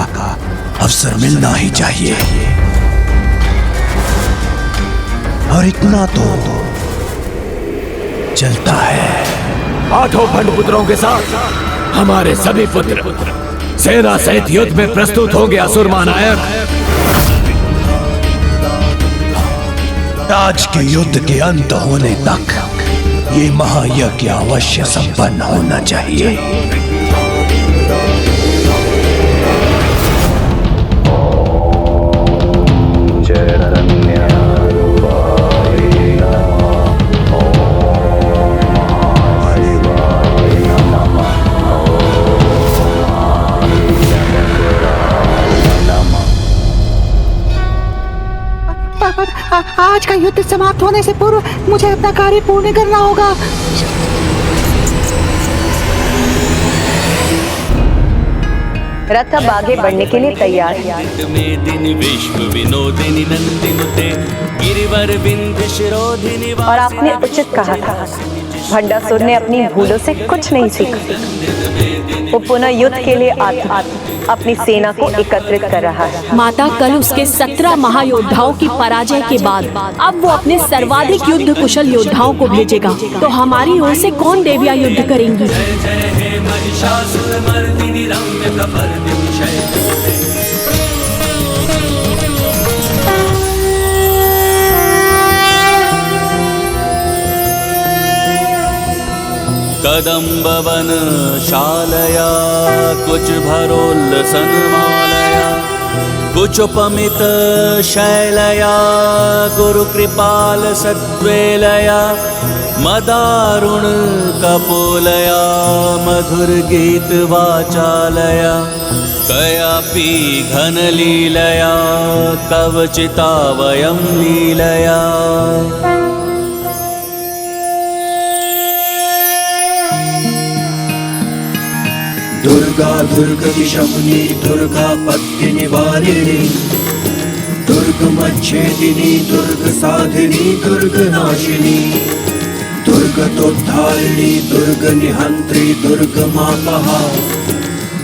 अवसर मिलना ही चाहिए। और इतना तो चलता है। 8 भंड पुत्रों के साथ हमारे सभी पुत्र सेना सहित युद्ध में प्रस्तुत होंगे असुर महानायक। आज के युद्ध के अंत होने तक ये महायज्ञ अवश्य संपन्न होना चाहिए। आज का युद्ध समाप्त होने से पूर्व मुझे अपना कार्य पूर्ण करना होगा। रथ अब आगे बढ़ने के लिए तैयार है। और आपने उचित कहा था, भंडासुर ने अपनी भूलों से कुछ नहीं सीखा। वो पुनः युद्ध के लिए अपनी सेना को एकत्रित कर रहा है। माता, कल उसके 17 महायोद्धाओं की पराजय के बाद अब वो अपने सर्वाधिक युद्ध कुशल योद्धाओं को भेजेगा। तो हमारी ओर से कौन देवियां युद्ध करेंगी? कदम्बवन शालया कुछ भरोल्लसन मालया कुचोपमित शैलया गुरु कृपाल सत्वेलया मदारुण कपोलया मधुर गीत वाचालया कयापि घन लीलया कवचिता वयं लीलया। दुर्गा दुर्गतिशमुनि दुर्गा पत्ति निवारिणी दुर्गमच्छेदिनी दुर्ग साधिनी दुर्ग नाशिनी दुर्गतोद्धारिणी दुर्ग निहंत्री दुर्ग मापहा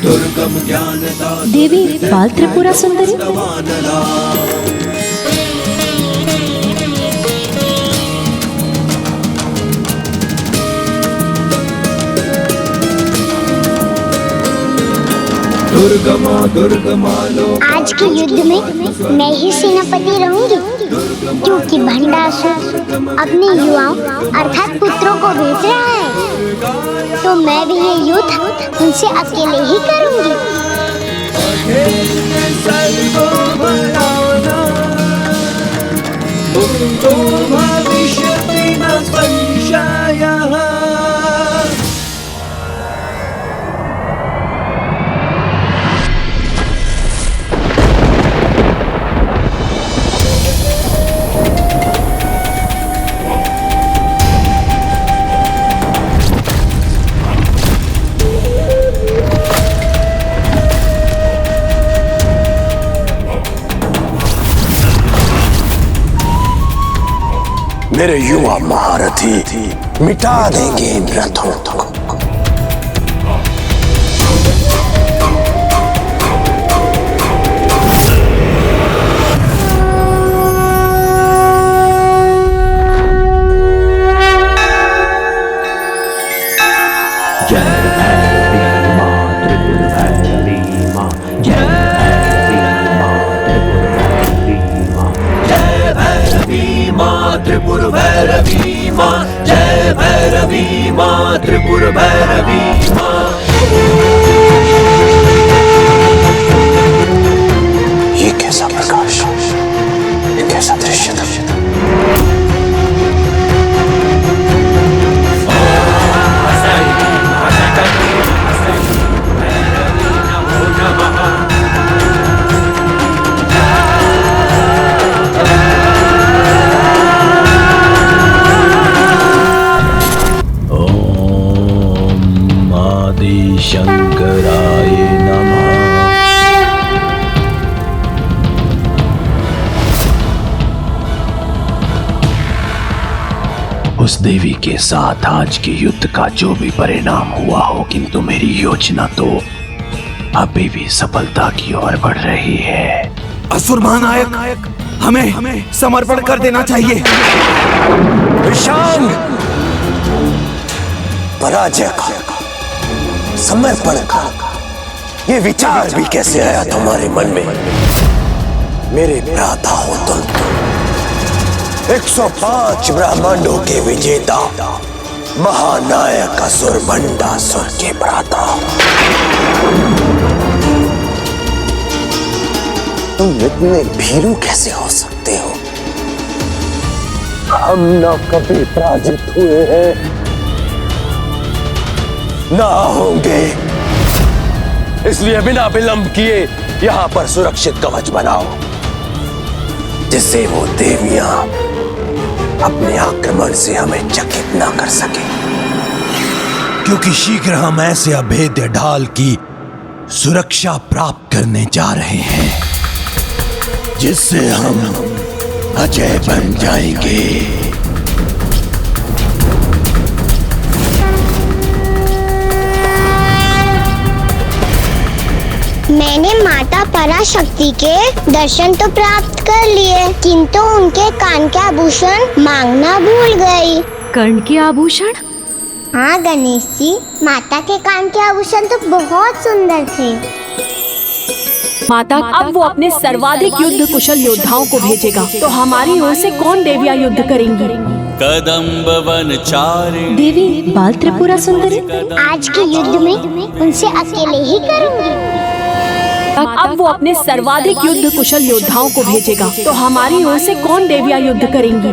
दुर्गम ज्ञानदा देवी बाल त्रिपुरा सुंदरी। आज के युद्ध में मैं ही सेनापति रहूंगी, क्योंकि भंडासुर अपने युवाओं अर्थात पुत्रों को भेज रहा है। तो मैं भी ये युद्ध उनसे अकेले ही करूंगी। मेरे युवा महारथी मिटा देंगे इन रथों को। त्रिपुर भैरवी माँ, जय भैरवी माँ, त्रिपुर भैरवी माँ। ये कैसा प्रकाश, ये कैसा दृश्य था। उस देवी के साथ आज के युद्ध का जो भी परिणाम हुआ हो, किंतु मेरी योजना तो अभी भी सफलता की ओर बढ़ रही है। असुर महानायक, हमें समर्पण कर देना चाहिए। विशाल, पराजय का, समर्पण का ये विचार भी कैसे आया तुम्हारे मन में? मेरे भ्राता हो तुम, 105 ब्रह्मांडों के विजेता, महानायक असुर भंडासुर के भ्राता। तुम इतने भीरू कैसे हो सकते हो? हम न कभी पराजित हुए हैं, ना होंगे। इसलिए बिना विलंब किए यहां पर सुरक्षित कवच बनाओ, जिससे वो देवियां अपने आक्रमण से हमें चकित ना कर सके। क्योंकि शीघ्र हम ऐसे अभेद्य ढाल की सुरक्षा प्राप्त करने जा रहे हैं, जिससे हम अजय बन जाएंगे। मैंने माता पराशक्ति के दर्शन तो प्राप्त कर लिए, किंतु उनके कान के आभूषण मांगना भूल गई। कर्ण के आभूषण? हाँ गणेश जी, माता के कान के आभूषण तो बहुत सुंदर थे। माता, अब वो अपने सर्वाधिक युद्ध कुशल योद्धाओं को भेजेगा, तो हमारी ओर से कौन देवियां युद्ध करेंगी? कदम्ब वनचारी देवी बाल त्रिपुरा सुंदरी आज के युद्ध में उनसे अकेले ही करूंगी। अब वो अपने सर्वाधिक युद्ध कुशल योद्धाओं को भेजेगा, तो हमारी ओर से कौन देवियां युद्ध करेंगी?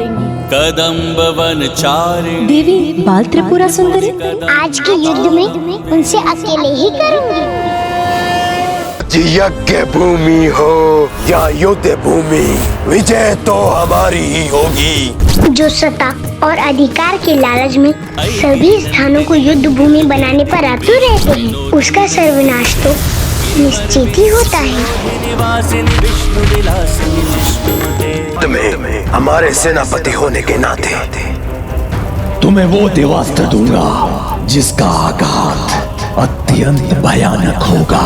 कदम्ब वनचारी देवी बाल त्रिपुरा सुंदरी आज के युद्ध में उनसे अकेले ही करूंगी। यज्ञ भूमि हो या युद्ध भूमि, विजय तो हमारी ही होगी। जो सत्ता और अधिकार के लालच में सभी स्थानों को युद्ध भूमि बनाने पर आतुर रहते हैं, उसका सर्वनाश तो निश्चित ही होता है। तुम्हें हमारे सेनापति होने के नाते तुम्हें वो देवास्त्र दूंगा जिसका आघात अत्यंत भयानक होगा।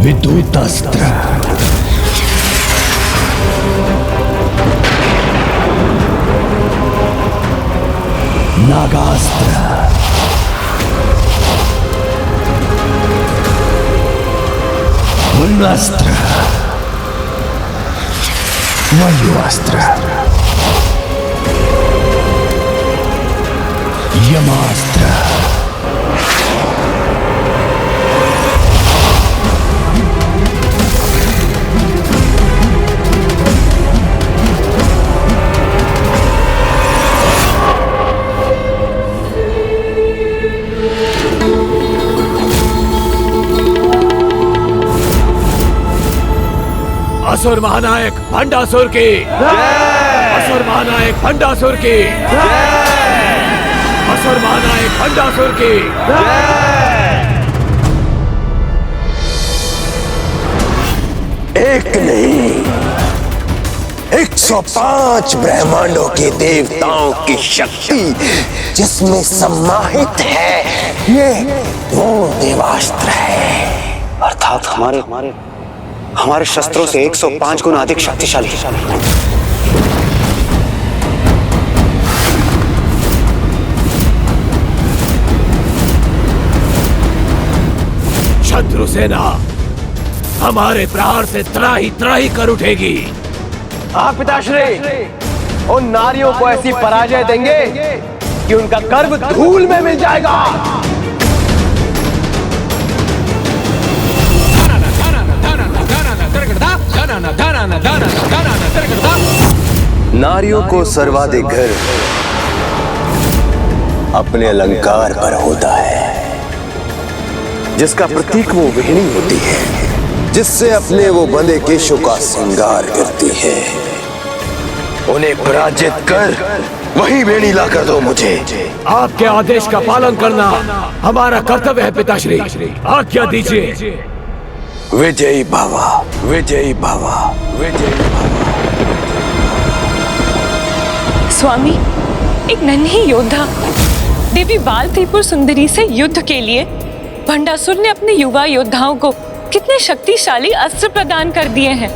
विद्युत अस्त्र, नागास्त्र, वरुणास्त्र, वायुअस्त्र, यमास्त्र, असुर महानायक भंडासुर की जय। असुर महानायक भंडासुर की जय। असुर महानायक भंडासुर की जय। एक नहीं, 105 ब्रह्मांडों के देवताओं की शक्ति जिसमें सम्माहित है, ये वो देवास्त्र है। अर्थात हमारे शस्त्रों से 105 गुना अधिक शक्तिशाली। शत्रु सेना हमारे प्रहार से त्राही त्राही कर उठेगी। आप पिताश्री उन नारियों को ऐसी पराजय देंगे कि उनका गर्व धूल में मिल जाएगा। नारियों को सर्वाधिक गर्व अपने अलंकार पर होता है, जिसका प्रतीक वो वेणी होती है, जिससे अपने वो बंधे केशों का श्रृंगार करती है। उन्हें पराजित कर वही वेणी ला कर दो मुझे। आपके आदेश का पालन करना हमारा कर्तव्य है पिताश्री, आज्ञा दीजिए। विजयी भवा, विजयी भवा, विजयी भवा। स्वामी, एक नन्ही योद्धा देवी बाल त्रिपुर सुंदरी से युद्ध के लिए भंडासुर ने अपने युवा योद्धाओं को कितने शक्तिशाली अस्त्र प्रदान कर दिए हैं।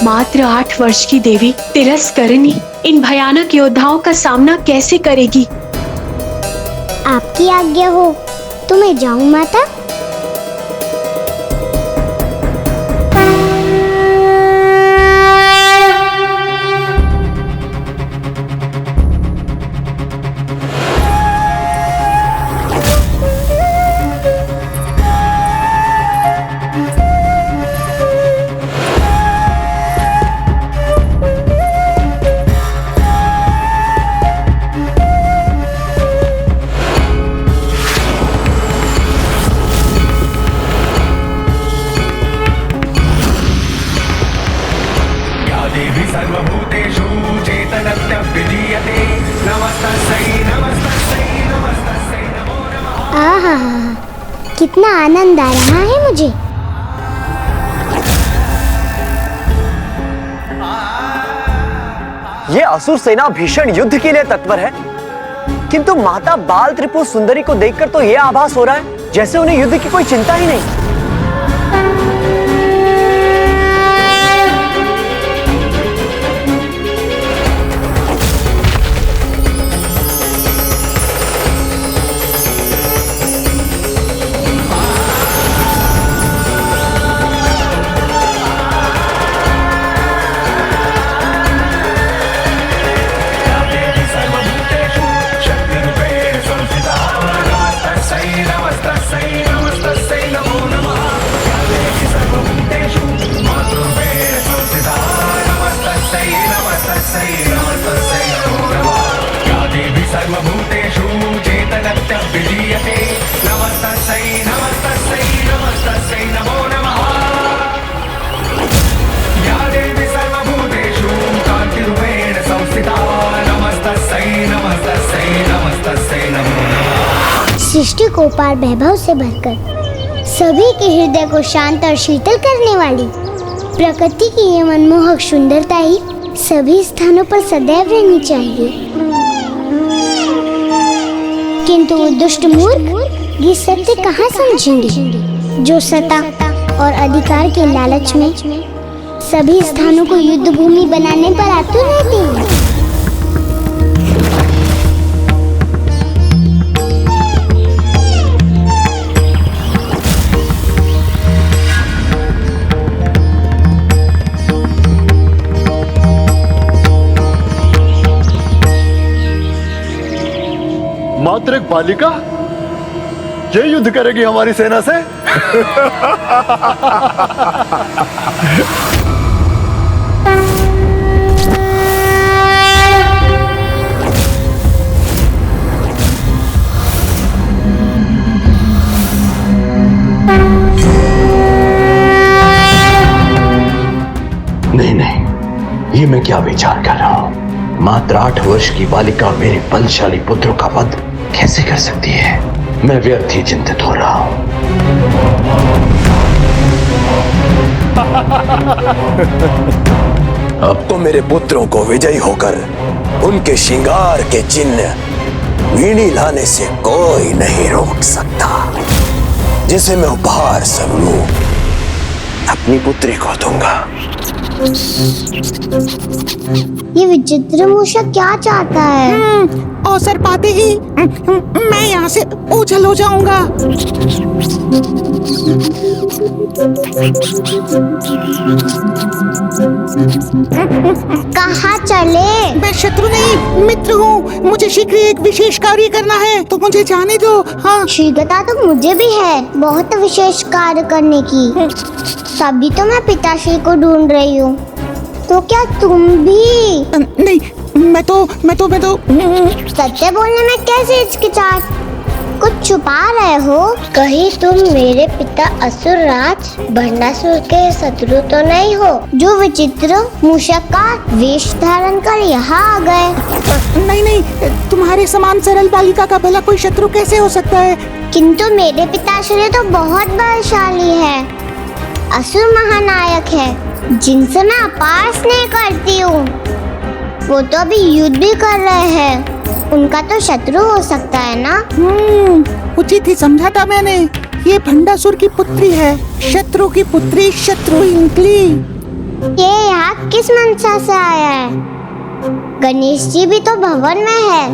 मात्र 8 वर्ष की देवी तिरस्करणी इन भयानक योद्धाओं का सामना कैसे करेगी? आपकी आज्ञा हो तो मैं जाऊं माता? आहा, कितना आनंद आ रहा है मुझे। ये असुर सेना भीषण युद्ध के लिए तत्पर है, किंतु माता बाल त्रिपुर सुंदरी को देखकर तो ये आभास हो रहा है जैसे उन्हें युद्ध की कोई चिंता ही नहीं। सृष्टि को पार वैभव से भरकर सभी के हृदय को शांत और शीतल करने वाली प्रकृति की ये मनमोहक सुंदरता ही सभी स्थानों पर सदैव रहनी चाहिए। किंतु वो दुष्ट मूर्ख ये सत्य कहाँ समझेंगे, जो सत्ता और अधिकार के लालच में सभी स्थानों को युद्ध भूमि बनाने पर आतुर रहते हैं। मात्र एक बालिका ये युद्ध करेगी हमारी सेना से? नहीं नहीं, ये मैं क्या विचार कर रहा हूं? मात्र 8 वर्ष की बालिका मेरे बलशाली पुत्रों का वध कैसे कर सकती है? मैं व्यर्थ ही चिंतित हो रहा हूं। अब तो मेरे पुत्रों को विजयी होकर उनके श्रृंगार के चिन्ह वीणी लाने से कोई नहीं रोक सकता, जिसे मैं उपहार स्वरूप अपनी पुत्री को दूंगा। ये विचित्र मूषक क्या चाहता है? अवसर पाते ही मैं यहाँ से ओझल हो जाऊंगा। कहाँ चले? मैं शत्रु नहीं मित्र हूँ, मुझे शीघ्र एक विशेष कार्य करना है, तो मुझे जाने दो। हाँ, शीघ्रता तो मुझे भी है बहुत विशेष कार्य करने की, तभी तो मैं पिताश्री को ढूंढ रही हूँ। तो क्या तुम भी? नहीं, मैं तो सत्य बोलने में कैसे हिचकिचाहट? कुछ छुपा रहे हो? कहीं तुम मेरे पिता असुरराज भंडासुर के शत्रु तो नहीं हो, जो विचित्र मूषक का वेश धारण कर यहाँ आ गए? नहीं, तुम्हारे समान सरल बालिका का भला कोई शत्रु कैसे हो सकता है? किंतु मेरे पिताश्री तो बहुत बलशाली है, असुर महानायक है जिनसे मैं अपार स्नेह करती हूँ। वो तो अभी युद्ध भी कर रहे हैं, उनका तो शत्रु हो सकता है ना। उचित ही समझा था मैंने। ये भंडासुर की पुत्री है, शत्रु की पुत्री शत्रु निकली। ये यहाँ किस मंशा से आया है? गणेश जी भी तो भवन में है,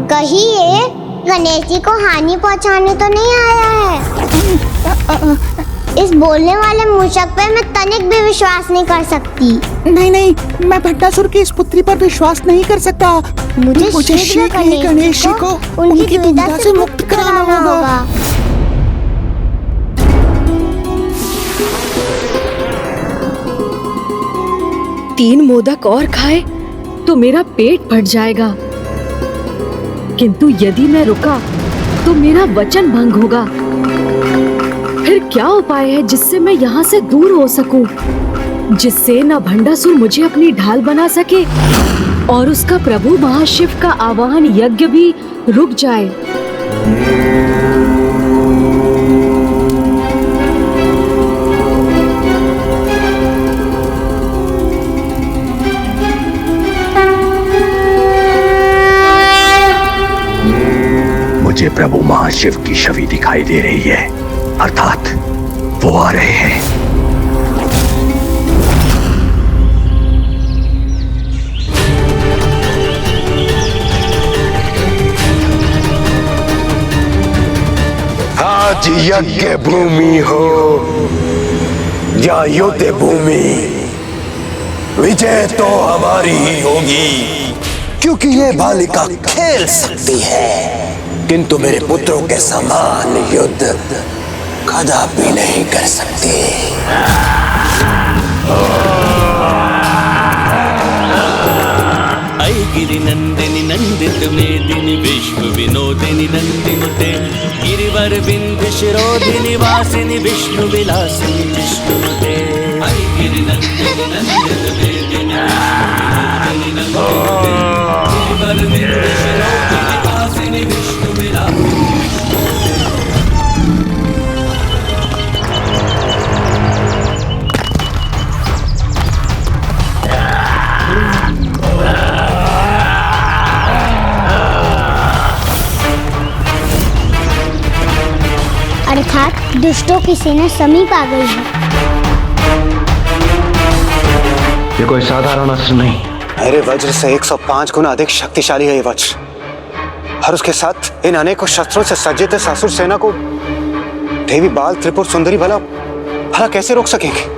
कहीं ये गणेश जी को हानि पहुँचाने तो नहीं आया है? इस बोलने वाले मूषक पे मैं तनिक भी विश्वास नहीं कर सकती। नहीं, मैं भट्टासुर की इस पुत्री पर विश्वास नहीं कर सकता। मुझे शीघ्र ही गणेश जी को उनकी दुविधा से मुक्त कराना होगा। तीन मोदक और खाए तो मेरा पेट भर जाएगा, किंतु यदि मैं रुका तो मेरा वचन भंग होगा। फिर क्या उपाय है जिससे मैं यहाँ से दूर हो सकूं, जिससे न भंडासुर मुझे अपनी ढाल बना सके और उसका प्रभु महाशिव का आवाहन यज्ञ भी रुक जाए। मुझे प्रभु महाशिव की छवि दिखाई दे रही है, अर्थात वो आ रहे हैं। आज यज्ञ भूमि हो या युद्ध भूमि, विजय तो हमारी ही होगी, क्योंकि ये बालिका खेल सकती है किंतु मेरे पुत्रों के समान युद्ध कदापि नहीं कर सकती। गिरि नंदिनी नंदित मेदिनी विश्व विनोदिनी नंदिनुते गिरिवर बिंद शिरोधिनी वासिनी विष्णु विलासिनी विष्णुनुते गिरि नंदिनी नंदित मेदिनी गिरिवर बिंद शिरोधिनी वासिनी विष्णु विलासिनी। अर्थात दुष्टों की सेना समीप आ गई है। ये कोई साधारण अस्त्र नहीं, मेरे वज्र से 105 गुना अधिक शक्तिशाली है ये वज्र, और उसके साथ इन अनेकों शस्त्रों से सज्जित इस असुर सेना को देवी बाल त्रिपुर सुंदरी भला कैसे रोक सकेंगे?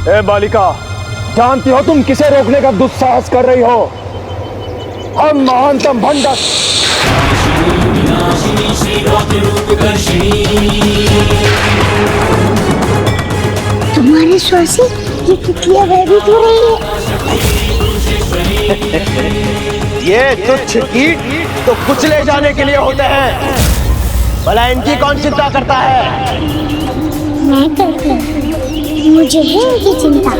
ए बालिका, जानती हो तुम किसे रोकने का दुस्साहस कर रही हो? हम महानतम भंडा तुम्हारे स्वर से ये तितलियां भयभीत हो रही है। ये तुच्छ कीट तो कुचले जाने के लिए होते हैं, भला इनकी कौन चिंता करता है? मैं करती हूँ, मुझे है इनकी चिंता।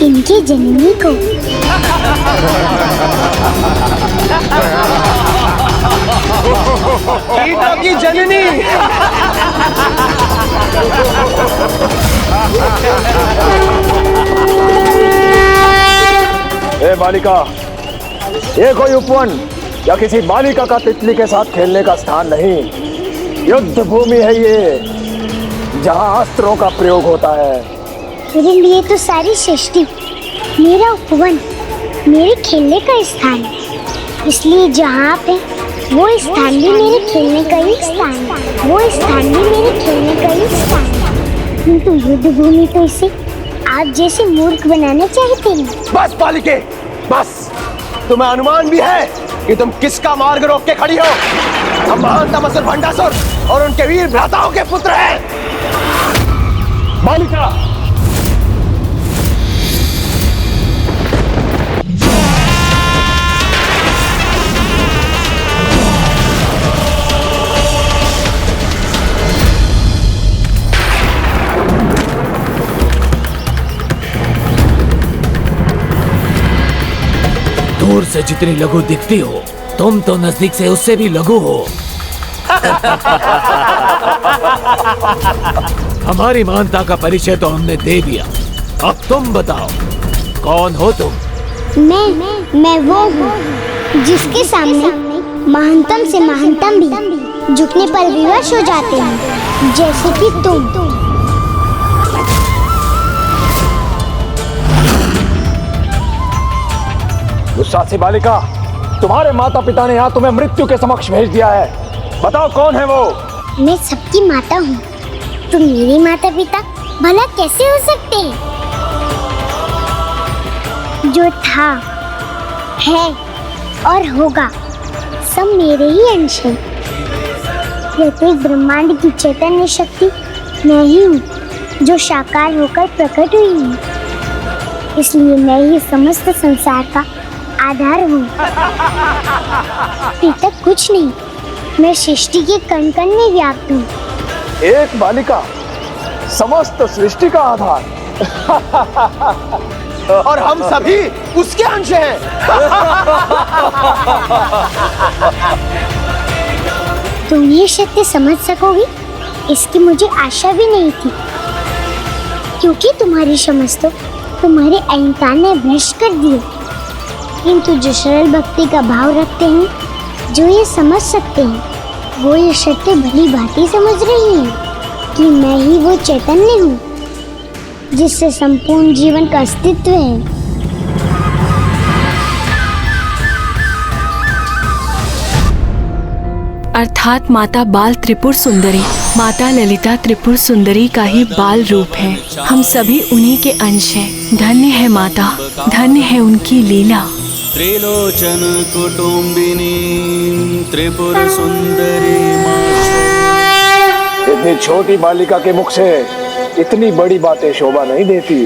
इनकी जननी को कीटों की जननी। ए बालिका, ये कोई उपवन या किसी बालिका का तितली के साथ खेलने का स्थान नहीं, युद्ध भूमि है ये, जहाँ अस्त्रों का प्रयोग होता है। मेरे लिए तो सारी सृष्टि मेरा उपवन, मेरे खेलने का स्थान है, इसलिए जहाँ आप हैं वो स्थान भी मेरे खेलने का ही स्थान है, वो स्थान भी मेरे खेलने का ही स्थान है। किंतु युद्ध भूमि तो इसे आप जैसे मूर्ख बनाना चाहते हैं। बस बालिके, बस। तुम्हें अनुमान भी है कि तुम किसका मार्ग रोक के खड़ी हो। हम महानतम असुर भंडासुर और उनके वीर भ्राताओं के पुत्र हैं। बालिका, दूर से जितनी लघु दिखती हो, तुम तो नजदीक से उससे भी लघु हो। हमारी महानता का परिचय तो हमने दे दिया, अब तुम बताओ कौन हो तुम? मैं वो हूँ जिसके सामने महानतम से महानतम भी झुकने पर विवश हो जाते हैं, जैसे कि तुम। दुस्साहसी बालिका, तुम्हारे माता पिता ने यहाँ तुम्हें मृत्यु के समक्ष भेज दिया है। बताओ कौन है वो? मैं सबकी माता हूँ, तुम मेरे माता पिता भला कैसे हो सकते हैं? जो था, है और होगा सब मेरे ही अंश है। प्रत्येक ब्रह्मांड की चैतन्य शक्ति मैं ही हूँ, जो साकार होकर प्रकट हुई हूँ। इसलिए मैं ही समस्त संसार का आधार हूँ। पिता कुछ नहीं, मैं सृष्टि के कण कण में व्याप्त हूँ। एक बालिका समस्त सृष्टि का आधार और हम सभी उसके अंश हैं। तुम ये सत्य समझ सकोगी, इसकी मुझे आशा भी नहीं थी, क्योंकि तुम्हारी समझ तो तुम्हारे अहंकार ने भ्रष्ट कर दिए। किंतु जो सरल भक्ति का भाव रखते हैं, जो ये समझ सकते हैं, वो ये सत्य भली भांति समझ रही हैं कि मैं ही वो चैतन्य हूँ जिससे संपूर्ण जीवन का अस्तित्व है। अर्थात माता बाल त्रिपुर सुंदरी, माता ललिता त्रिपुर सुंदरी का ही बाल रूप है। हम सभी उन्हीं के अंश हैं। धन्य है माता, धन्य है उनकी लीला। त्रिलोचन कुटुंबिनी त्रिपुर सुंदरी इतनी छोटी बालिका के मुख से इतनी बड़ी बातें शोभा नहीं देती।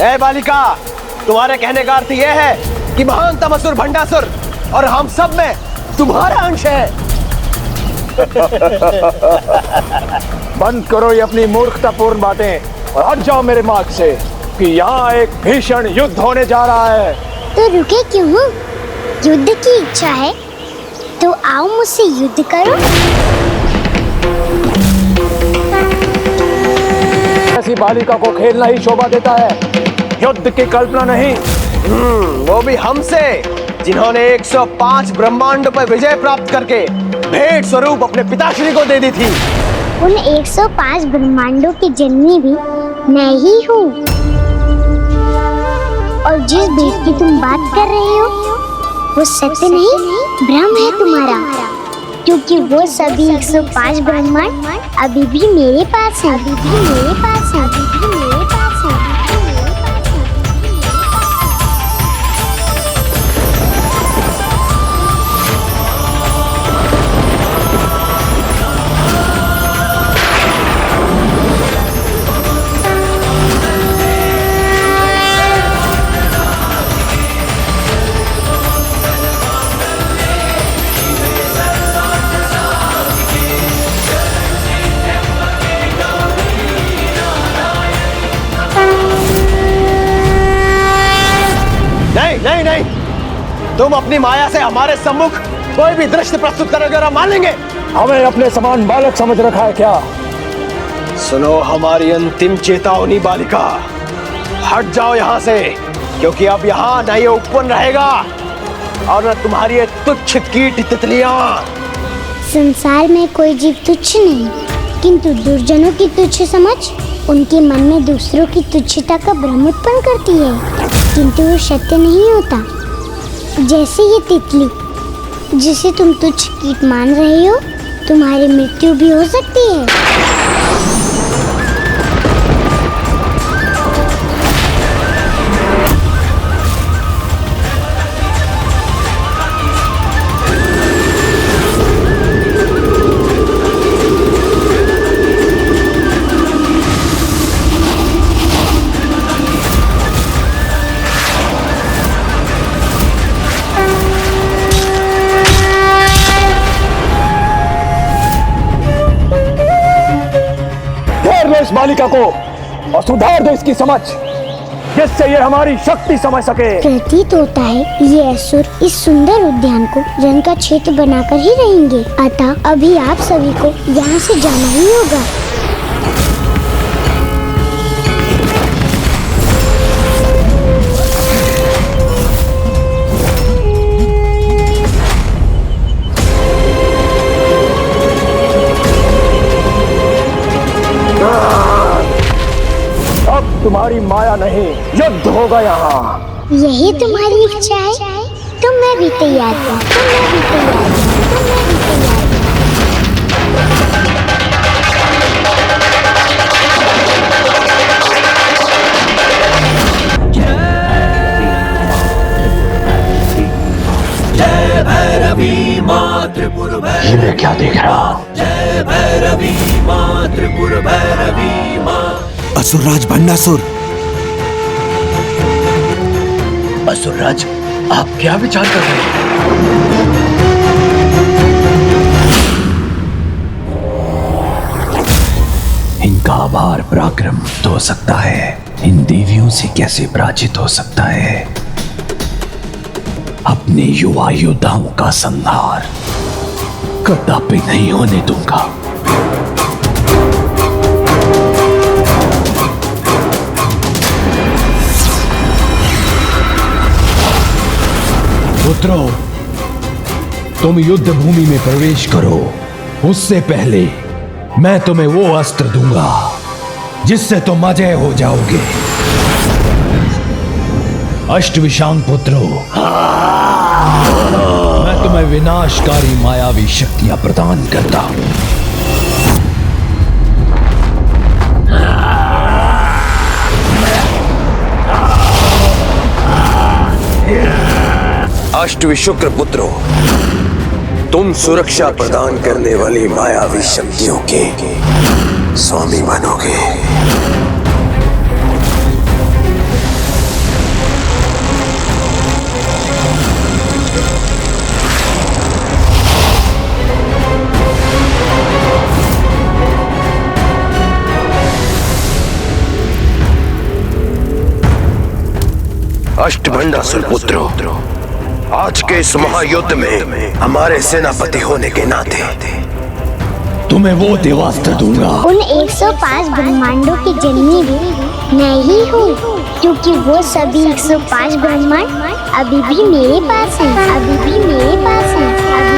ए बालिका, तुम्हारे कहने का अर्थ यह है कि महानतम असुर भंडासुर और हम सब में तुम्हारा अंश है। बंद करो ये अपनी मूर्खतापूर्ण बातें और हट जाओ मेरे मार्ग से, कि यहाँ एक भीषण युद्ध होने जा रहा है। तो रुके क्यों हो? युद्ध की इच्छा है तो आओ मुझसे युद्ध करो। ऐसी बालिका को खेलना ही शोभा देता है, युद्ध की कल्पना नहीं। वो भी हमसे, जिन्होंने 105 ब्रह्मांडों पर विजय प्राप्त करके भेंट स्वरूप अपने पिताश्री को दे दी थी। उन 105 ब्रह्मांडों की जननी भी मैं ही हूँ। और जिस भेद की तुम बात कर रहे हो, वो सत्य नहीं, भ्रम है तुम्हारा, क्योंकि वो सभी 105 ब्रह्मांड अभी भी मेरे पास है, अभी भी मेरे पास है, अभी भी मेरे पास है। नहीं नहीं, तुम अपनी माया से हमारे सम्मुख कोई भी दृश्य प्रस्तुत करोगे और हम मान लेंगे। हमें अपने समान बालक समझ रखा है क्या? सुनो हमारी अंतिम चेतावनी बालिका, हट जाओ यहाँ से, क्योंकि अब यहाँ न ये उपवन रहेगा और न तुम्हारी ये तुच्छ कीट तितलियां। संसार में कोई जीव तुच्छ नहीं, किंतु दुर्जनों की तुच्छ समझ उनके मन में दूसरों की तुच्छता का भ्रम उत्पन्न करती है, किंतु वो सत्य नहीं होता। जैसे ये तितली जिसे तुम तुच्छ कीट मान रहे हो, तुम्हारी मृत्यु भी हो सकती है। बालिका को और सुधार दो इसकी समझ, जिससे ये हमारी शक्ति समझ सके। प्रतीत होता है ये असुर इस सुंदर उद्यान को रंग का क्षेत्र बनाकर ही रहेंगे, अतः अभी आप सभी को यहाँ से जाना ही होगा। तुम्हारी माया नहीं, युद्ध होगा यहाँ। यही तुम्हारी इच्छा है तो मैं भी तैयार हूँ। जय भैरवी माँ त्रिपुर ये मैं क्या देख रहा हूँ? जय भैरवी माँ त्रिपुर भैरवी माँ। असुरराज भंडासुर। असुरराज, आप क्या विचार कर रहे हैं? इनका आभार पराक्रम तो हो सकता है, इन देवियों से कैसे पराजित हो सकता है? अपने युवा योद्धाओं का संहार कदापि नहीं होने दूंगा। पुत्रों, तुम युद्ध भूमि में प्रवेश करो, उससे पहले मैं तुम्हें वो अस्त्र दूंगा जिससे तुम अजय हो जाओगे। अष्टविशांग पुत्रों, मैं तुम्हें विनाशकारी मायावी शक्तियां प्रदान करता हूं। अष्टविशुक्र पुत्रों, तुम सुरक्षा प्रदान करने वाली मायावी शक्तियों के स्वामी बनोगे। अष्टभंडासुर पुत्रों, आज के इस महायुद्ध में हमारे सेनापति होने के नाते तुम्हें वो देवास्त्र दूंगा। उन 105 ब्रह्मांडों की जननी भी मैं ही हूँ, क्योंकि वो सभी 105 ब्रह्मांड अभी भी मेरे पास हैं, अभी भी मेरे पास हैं, अभी भी मेरे पास हैं।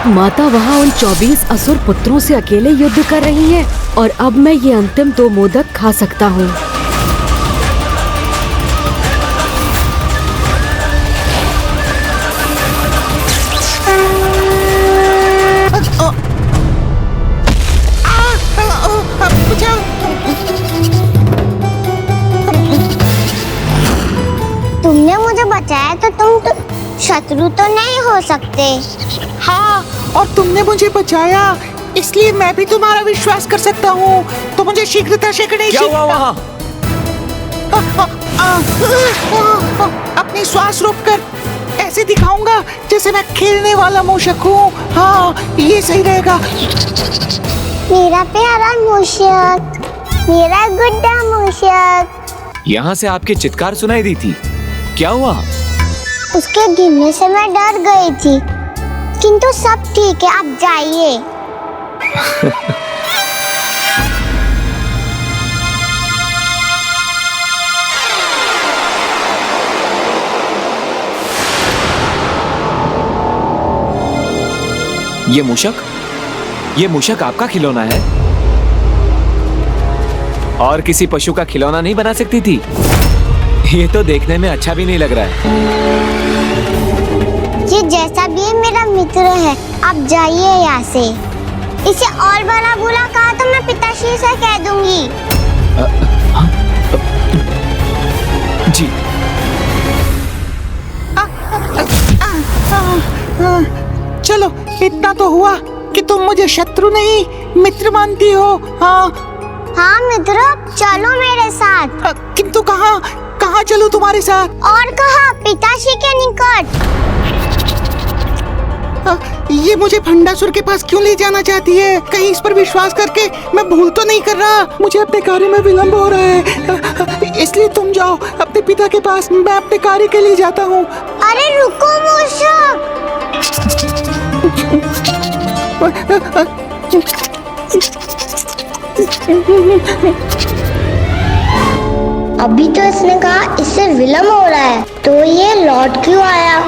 माता वहाँ उन 24 असुर पुत्रों से अकेले युद्ध कर रही हैं और अब मैं ये अंतिम 2 मोदक खा सकता हूँ। तुमने मुझे बचाया तो तुम तो शत्रु तो नहीं हो सकते। हाँ, और तुमने मुझे बचाया इसलिए मैं भी तुम्हारा विश्वास कर सकता हूँ, तो मुझे शीघ्रता से गणेश जी। क्या हुआ वहाँ? अपनी श्वास रोककर ऐसे दिखाऊंगा जैसे मैं खेलने वाला मूषक हूँ। हाँ, ये सही रहेगा। मेरा प्यारा मूषक, मेरा गुड्डा मूषक। यहाँ से आपकी चित्कार सुनाई दी थी, क्या हुआ? उसके गिरने से मैं डर गई थी, किंतु सब ठीक है, आप जाइए। ये मूषक आपका खिलौना है और किसी पशु का खिलौना नहीं बना सकती थी। ये तो देखने में अच्छा भी नहीं लग रहा है। ये जैसा भी है मेरा मित्र है, आप जाइए यहाँ से। इसे और बड़ा बुरा कहा तो मैं पिताश्री से कह दूंगी। जी। चलो, इतना तो हुआ कि तुम मुझे शत्रु नहीं मित्र मानती हो। हाँ हाँ मित्र, चलो मेरे साथ। किंतु कहाँ कहाँ चलूं तुम्हारे साथ? और कहाँ? पिताश्री के निकट। ये मुझे भंडासुर के पास क्यों ले जाना चाहती है? कहीं इस पर विश्वास करके मैं भूल तो नहीं कर रहा? मुझे अपने कार्य में विलंब हो रहा है, इसलिए तुम जाओ अपने पिता के पास, मैं अपने कार्य के लिए जाता हूँ। अरे रुको मूषक। अभी तो इसने कहा इससे विलंब हो रहा है, तो ये लौट क्यों आया?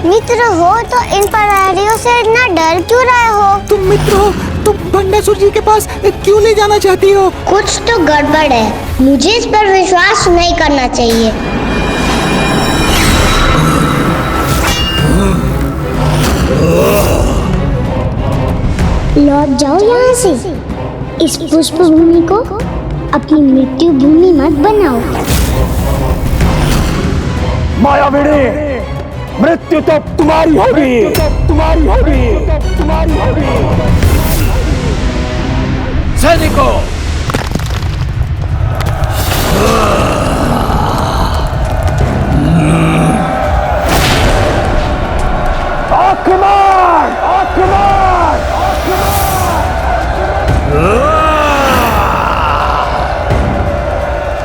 मित्र हो तो इन प्रहरियों से इतना डर क्यों रहे हो? तुम मित्र हो, तुम भंडासुर जी के पास क्यों ले जाना चाहती हो? कुछ तो गड़बड़ है, मुझे इस पर विश्वास नहीं करना चाहिए। लौट जाओ यहाँ से। इस पुष्प भूमि को अपनी मृत्यु भूमि मत बनाओ। मायाविनी, मृत्यु तो तुम्हारी होगी, तुम्हारी होगी, तुम्हारी होगी। सैनिकों, आक्रमण, आक्रमण,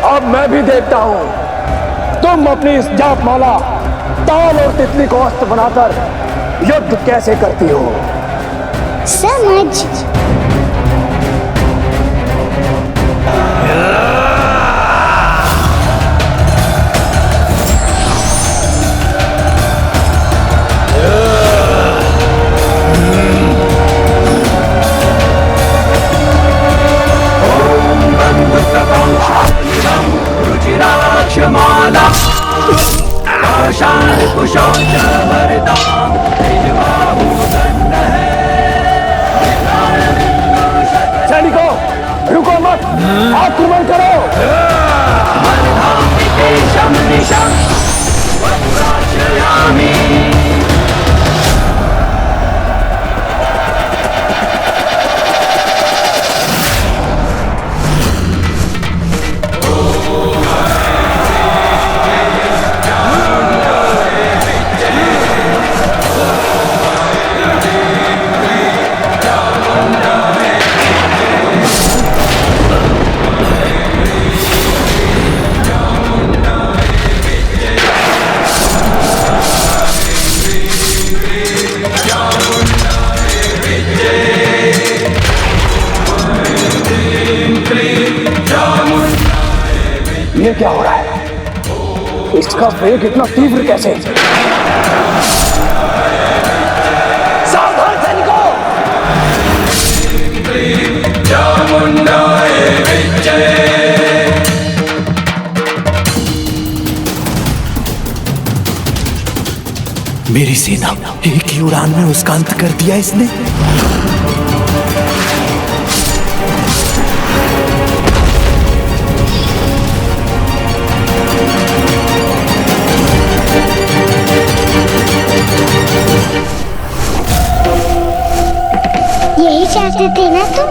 अब मैं भी देखता हूं तुम अपनी इस जाप माला, ताल और तितली को अस्त्र बनाकर युद्ध कैसे करती हो। समझ। रुचिराक्षमाला आशान कुशोच वरदान बाहुदंड सैनिकों, रुको मत, आक्रमण करो। मर्धामिकेशं निशं वपुराश्रयामि। ये क्या हो रहा है? इसका वेग इतना तीव्र कैसे? सावधान सैनिकों! मेरी सेना एक ही उड़ान में उसका अंत कर दिया इसने। यही चाहते थे ना तुम?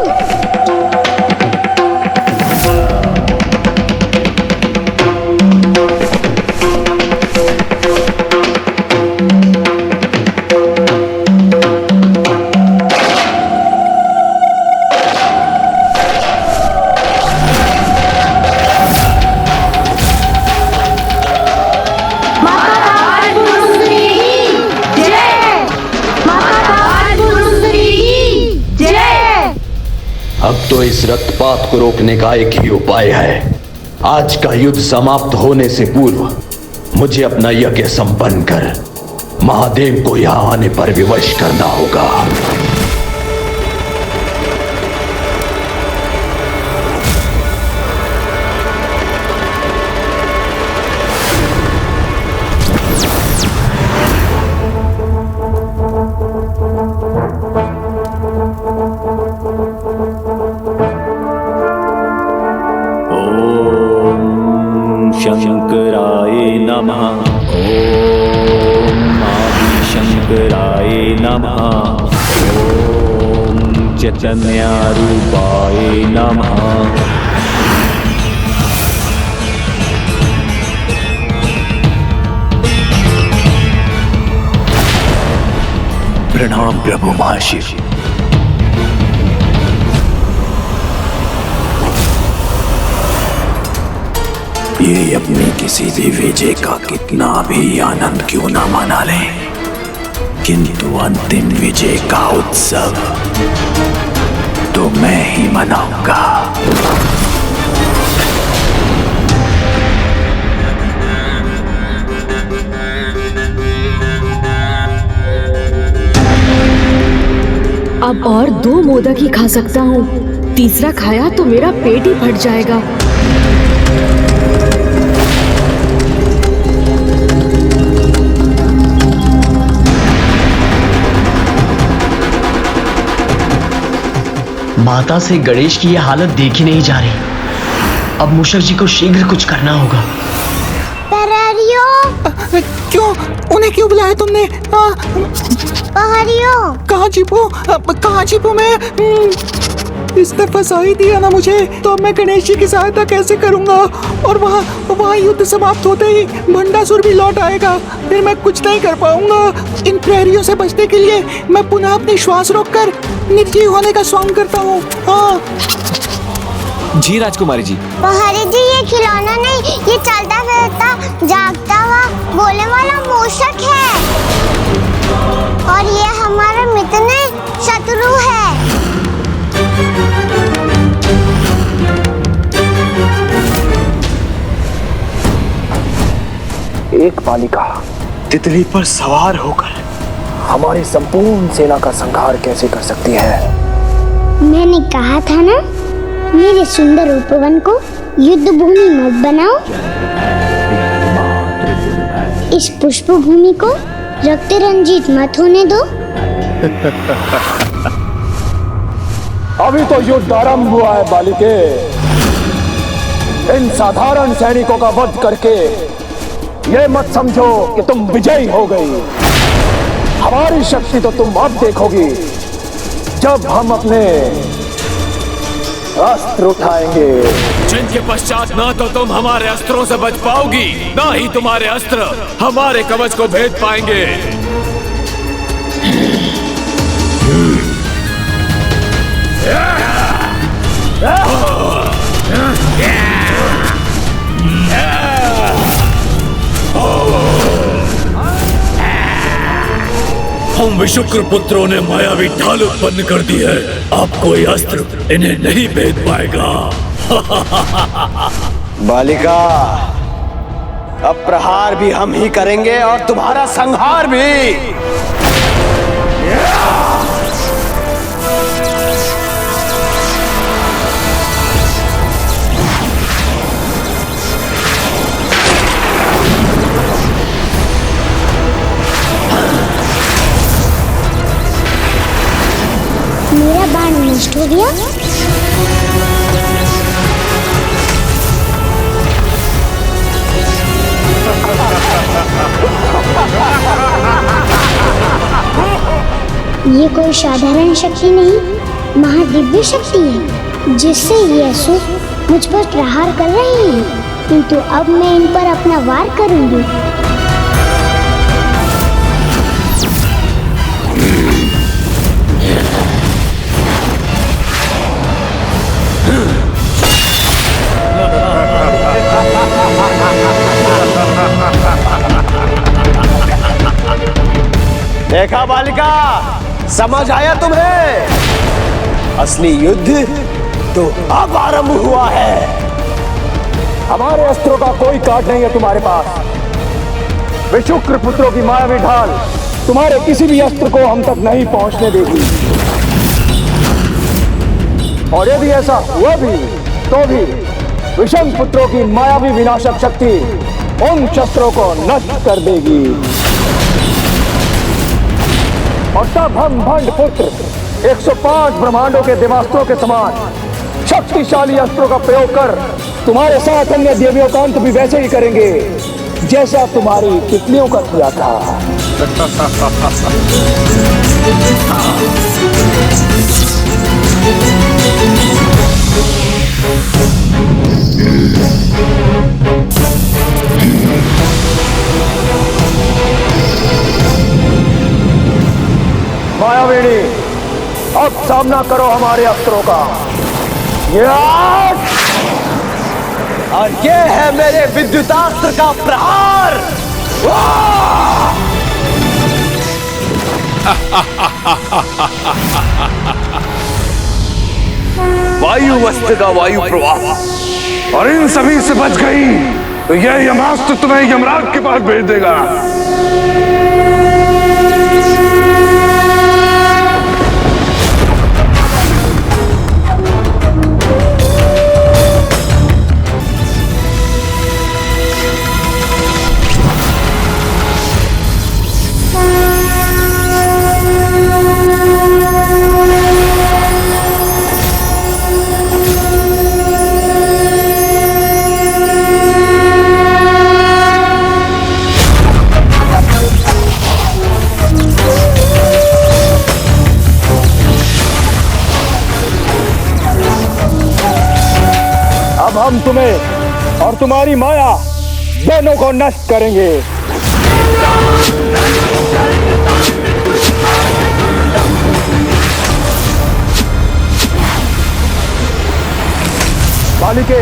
अब तो इस रक्तपात को रोकने का एक ही उपाय है। आज का युद्ध समाप्त होने से पूर्व मुझे अपना यज्ञ संपन्न कर महादेव को यहां आने पर विवश करना होगा। शंकराय नमः। ओम आदिशंकराय नमः। ओम चैतन्यारूपाय नमः। प्रणाम प्रभु महाशिव। ये अपनी किसी भी विजय का कितना भी आनंद क्यों ना मना ले, किंतु अंतिम विजय का उत्सव तो मैं ही मनाऊंगा। अब और 2 मोदक ही खा सकता हूँ, तीसरा खाया तो मेरा पेट ही फट जाएगा। माता से गणेश की यह हालत देखी नहीं जा रही। अब मूषक जी को शीघ्र कुछ करना होगा। क्यों? उन्हें क्यों बुलाया तुमने? कहाँ छिपू मैं? इसने फंसा ही दिया ना मुझे, तो अब मैं गणेश जी की सहायता कैसे करूंगा? और वहाँ युद्ध समाप्त होते ही भंडासुर भी लौट आएगा, फिर मैं कुछ नहीं कर पाऊंगा। इन प्रहरियों से बचने के लिए मैं पुनः अपनी श्वास रोककर निर्जीव होने का स्वांग करता हूँ। हाँ जी राजकुमारी जी। प्रहरी जी, ये खिलौना नहीं, ये चलता फिरता जागता हुआ बोलने वाला मूषक है, और ये हमारा मित्र नहीं शत्रु है। एक बालिका तितली पर सवार होकर हमारी संपूर्ण सेना का संहार कैसे कर सकती है? मैंने कहा था ना, मेरे सुंदर उपवन को युद्ध भूमि मत बनाओ। इस पुष्प भूमि को रक्त रंजित मत होने दो। अभी तो युद्ध आरंभ हुआ है बालिके। इन साधारण सैनिकों का वध करके ये मत समझो कि तुम विजयी हो गई। हमारी शक्ति तो तुम अब देखोगी, जब हम अपने अस्त्र उठाएंगे, जिनके पश्चात ना तो तुम हमारे अस्त्रों से बच पाओगी, ना ही तुम्हारे अस्त्र हमारे कवच को भेद पाएंगे। हम विशुक्र पुत्रों ने मायावी ढाल उत्पन्न कर दी है। अब कोई अस्त्र इन्हें नहीं भेद पाएगा। बालिका, अब प्रहार भी हम ही करेंगे और तुम्हारा संहार भी। मेरा बाण नष्ट हो गया। ये कोई साधारण शक्ति नहीं, महादिव्य शक्ति है, जिससे ये असुर मुझ पर प्रहार कर रहे हैं, किंतु अब मैं इन पर अपना वार करूंगी। देखा बालिका, समझ आया तुम्हें? असली युद्ध तो अब आरंभ हुआ है। हमारे अस्त्रों का कोई काट नहीं है तुम्हारे पास। विशुक्र पुत्रों की मायावी ढाल तुम्हारे किसी भी अस्त्र को हम तक नहीं पहुंचने देगी। और यदि ऐसा हुआ भी तो भी विषम पुत्रों की मायावी विनाशक शक्ति उन शस्त्रों को नष्ट कर देगी। और तब हम भंड पुत्र 105 ब्रह्मांडों के देवास्त्रों के समान शक्तिशाली अस्त्रों का प्रयोग कर तुम्हारे साथ अन्य देवियों का अंत भी वैसे ही करेंगे जैसा तुम्हारी तितलियों का किया था। अब सामना करो हमारे अस्त्रों का। और ये है मेरे विद्युतास्त्र का प्रहार। वायु वस्त्र का वायु प्रवाह। और इन सभी से बच गई तो यह यमास्त्र तुम्हें यमराज के पास भेज देगा। अब हम तुम्हें और तुम्हारी माया दोनों को नष्ट करेंगे। बालिके,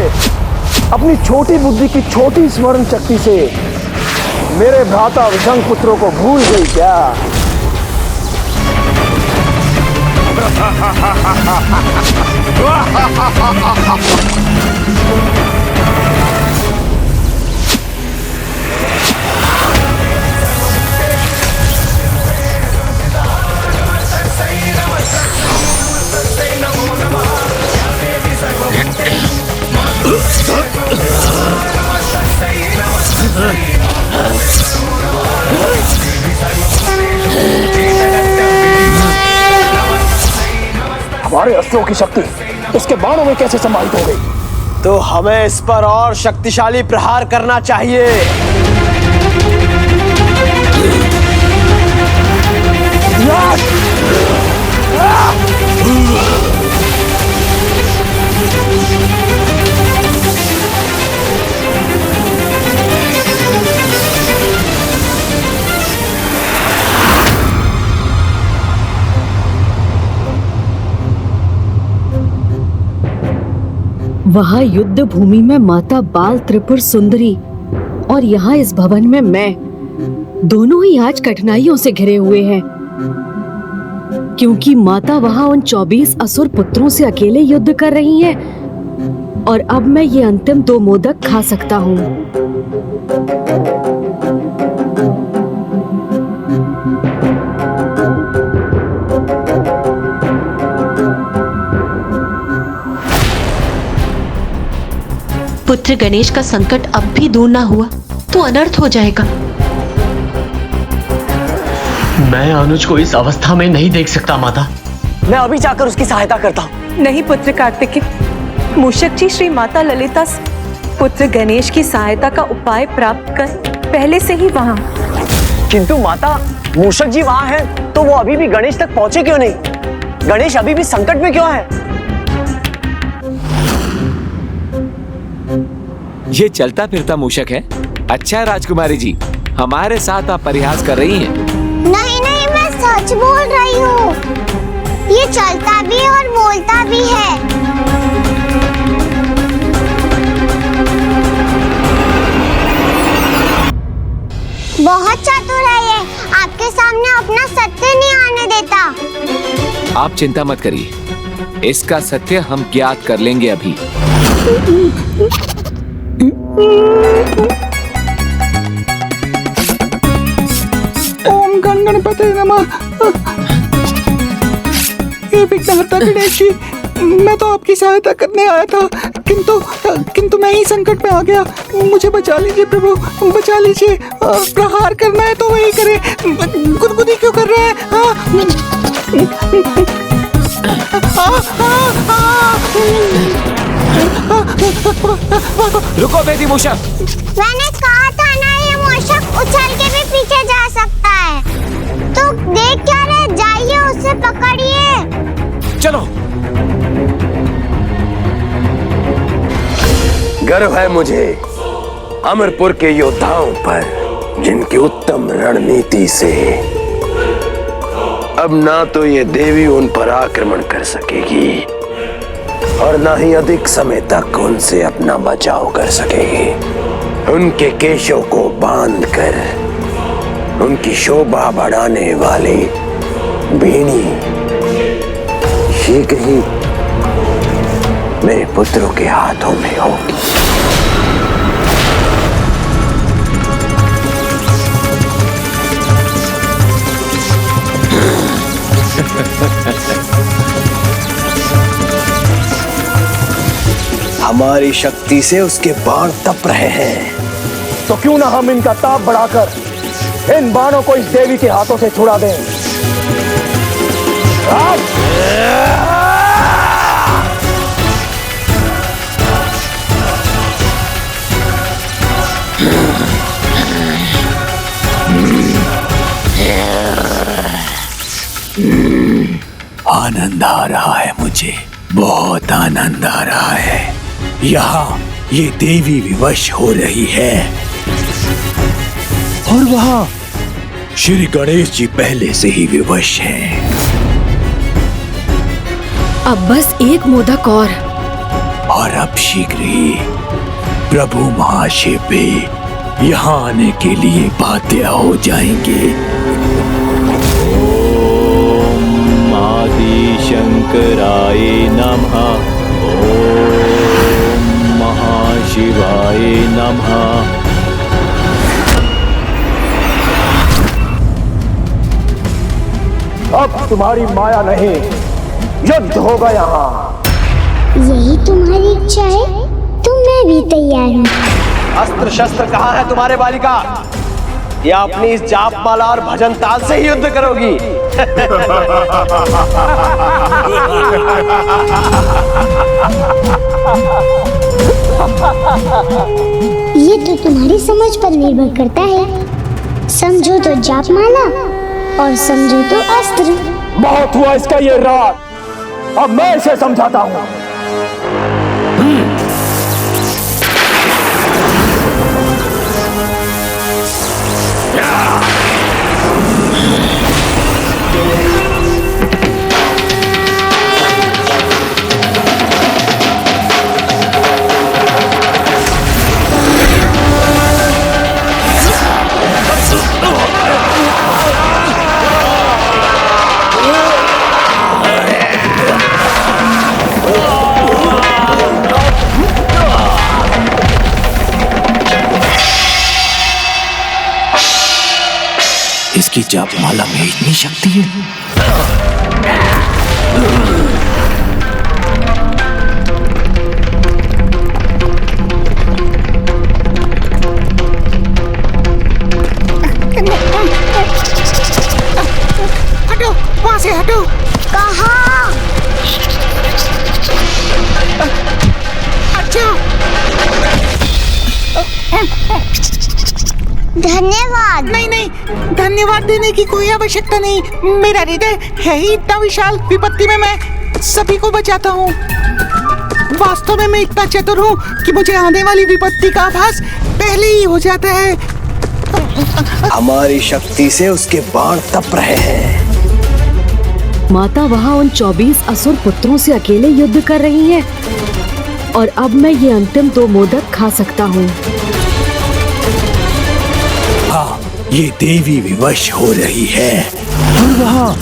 अपनी छोटी बुद्धि की छोटी स्मरण शक्ति से मेरे भ्राता विशंग पुत्रों को भूल गई क्या? हमारे अस्त्रों की शक्ति इसके बाणों में कैसे समाहित हो गई? तो हमें इस पर और शक्तिशाली प्रहार करना चाहिए। वहाँ युद्ध भूमि में माता बाल त्रिपुर सुंदरी और यहाँ इस भवन में मैं, दोनों ही आज कठिनाइयों से घिरे हुए हैं, क्योंकि माता वहाँ उन 24 असुर पुत्रों से अकेले युद्ध कर रही हैं और अब मैं ये अंतिम 2 मोदक खा सकता हूँ। पुत्र गणेश का संकट अब भी दूर ना हुआ तो अनर्थ हो जाएगा। मैं अनुज को इस अवस्था में नहीं देख सकता माता। मैं अभी जाकर उसकी सहायता करता हूँ। नहीं पुत्र कार्तिकेय, मूषक जी श्री माता ललिता से पुत्र गणेश की सहायता का उपाय प्राप्त कर पहले से ही वहाँ। किंतु माता, मूषक जी वहाँ हैं, तो वो अभी भी गणेश तक पहुँचे क्यों नहीं? गणेश अभी भी संकट में क्यों है? ये चलता फिरता मूषक है। अच्छा राजकुमारी जी, हमारे साथ आप परिहास कर रही हैं। नहीं नहीं, मैं सच बोल रही हूँ। ये चलता भी और बोलता भी है। बहुत चतुर है ये, आपके सामने अपना सत्य नहीं आने देता। आप चिंता मत करिए, इसका सत्य हम ज्ञात कर लेंगे अभी। ओम गण गणपते नमः। हे विघ्नहर्ता गणेश जी, मैं तो आपकी सहायता करने आया था, किंतु मैं ही संकट में आ गया। मुझे बचा लीजिए प्रभु, बचा लीजिए। प्रहार करना है तो वही करे, गुदगुदी क्यों कर रहे हैं? रुको बेटी मूषक। मैंने कहा था ना, ये मूषक उछल के भी पीछे जा सकता है। तो देख क्या रहे, जाइए उसे पकड़िए। चलो। गर्व है मुझे अमरपुर के योद्धाओं पर, जिनकी उत्तम रणनीति से अब ना तो ये देवी उन पर आक्रमण कर सकेगी और ना ही अधिक समय तक उनसे अपना बचाव कर सकेगी। उनके केशों को बांधकर उनकी शोभा बढ़ाने वाली बीनी शीघ्र ही मेरे पुत्रों के हाथों में होगी। हमारी शक्ति से उसके बाण तप रहे हैं, तो क्यों ना हम इनका ताप बढ़ाकर इन बाणों को इस देवी के हाथों से छुड़ा दें। आनंद आ रहा है, मुझे बहुत आनंद आ रहा है। यहाँ ये देवी विवश हो रही है और वहाँ श्री गणेश जी पहले से ही विवश हैं। अब बस एक मोदक और अब शीघ्र ही प्रभु महाशिव भी यहाँ आने के लिए बाध्य हो जाएंगे। ओम आदि शंकराय नमः। ओम महाशिवाय नमः। अब तुम्हारी माया नहीं, युद्ध होगा यहाँ। यही तुम्हारी इच्छा है तो मैं भी तैयार हूँ। अस्त्र शस्त्र कहाँ है तुम्हारे बालिका? या अपनी इस जाप माला और भजन ताल से ही युद्ध करोगी? ये तो तुम्हारी समझ पर निर्भर करता है। समझो तो जाप माला और समझो तो अस्त्र। बहुत हुआ इसका ये रात, अब मैं इसे समझाता हूँ। इसकी जाप माला में इतनी शक्ति है। हटो, वहां से हटो। कहाँ? अच्छा। धन्यवाद। नहीं नहीं, धन्यवाद देने की कोई आवश्यकता नहीं। मेरा हृदय है ही इतना विशाल, विपत्ति में मैं सभी को बचाता हूँ। वास्तव में मैं इतना चतुर हूँ कि मुझे आने वाली विपत्ति का आभास पहले ही हो जाता है। हमारी शक्ति से उसके बाण तप रहे हैं। माता वहाँ उन 24 असुर पुत्रों से अकेले युद्ध कर रही है और अब मैं ये अंतिम 2 मोदक खा सकता हूँ। हाँ, ये देवी विवश हो रही है और वहाँ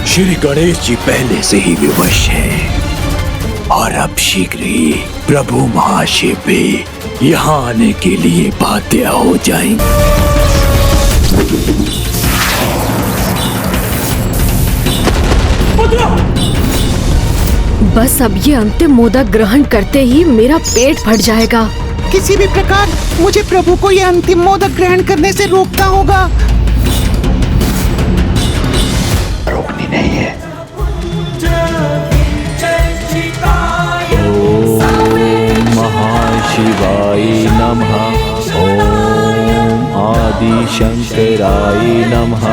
श्री गणेश जी पहले से ही विवश हैं और अब शीघ्र ही प्रभु महाशिव भी यहाँ आने के लिए बाध्य हो जाएंगे। बस अब ये अंतिम मोदक ग्रहण करते ही मेरा पेट फट जाएगा। किसी भी प्रकार मुझे प्रभु को यह अंतिम मोदक ग्रहण करने से रोकना होगा। रोकनी नहीं है। ओम महाशिवाय नमः। ओम आदि शंकराय नमः।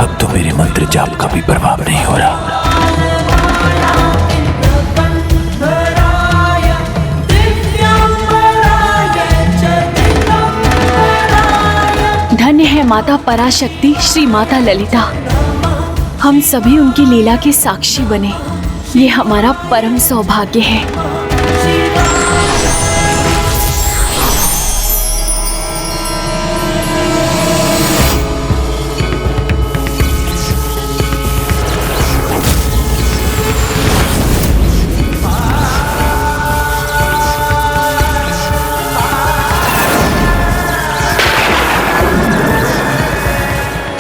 अब तो मेरे मंत्र जाप का भी प्रभाव नहीं हो रहा। माता पराशक्ति श्री माता ललिता। हम सभी उनकी लीला के साक्षी बने, ये हमारा परम सौभाग्य है।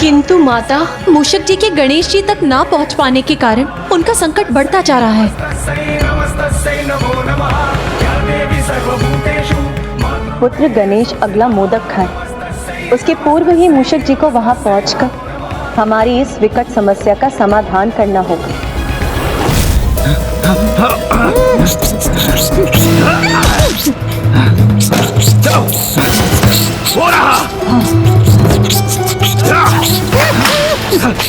किंतु माता, मूषक जी के गणेश जी तक ना पहुंच पाने के कारण उनका संकट बढ़ता जा रहा है। पुत्र गणेश अगला मोदक खाए, उसके पूर्व ही मूषक जी को वहां पहुंचकर हमारी इस विकट समस्या का समाधान करना होगा। हो रहा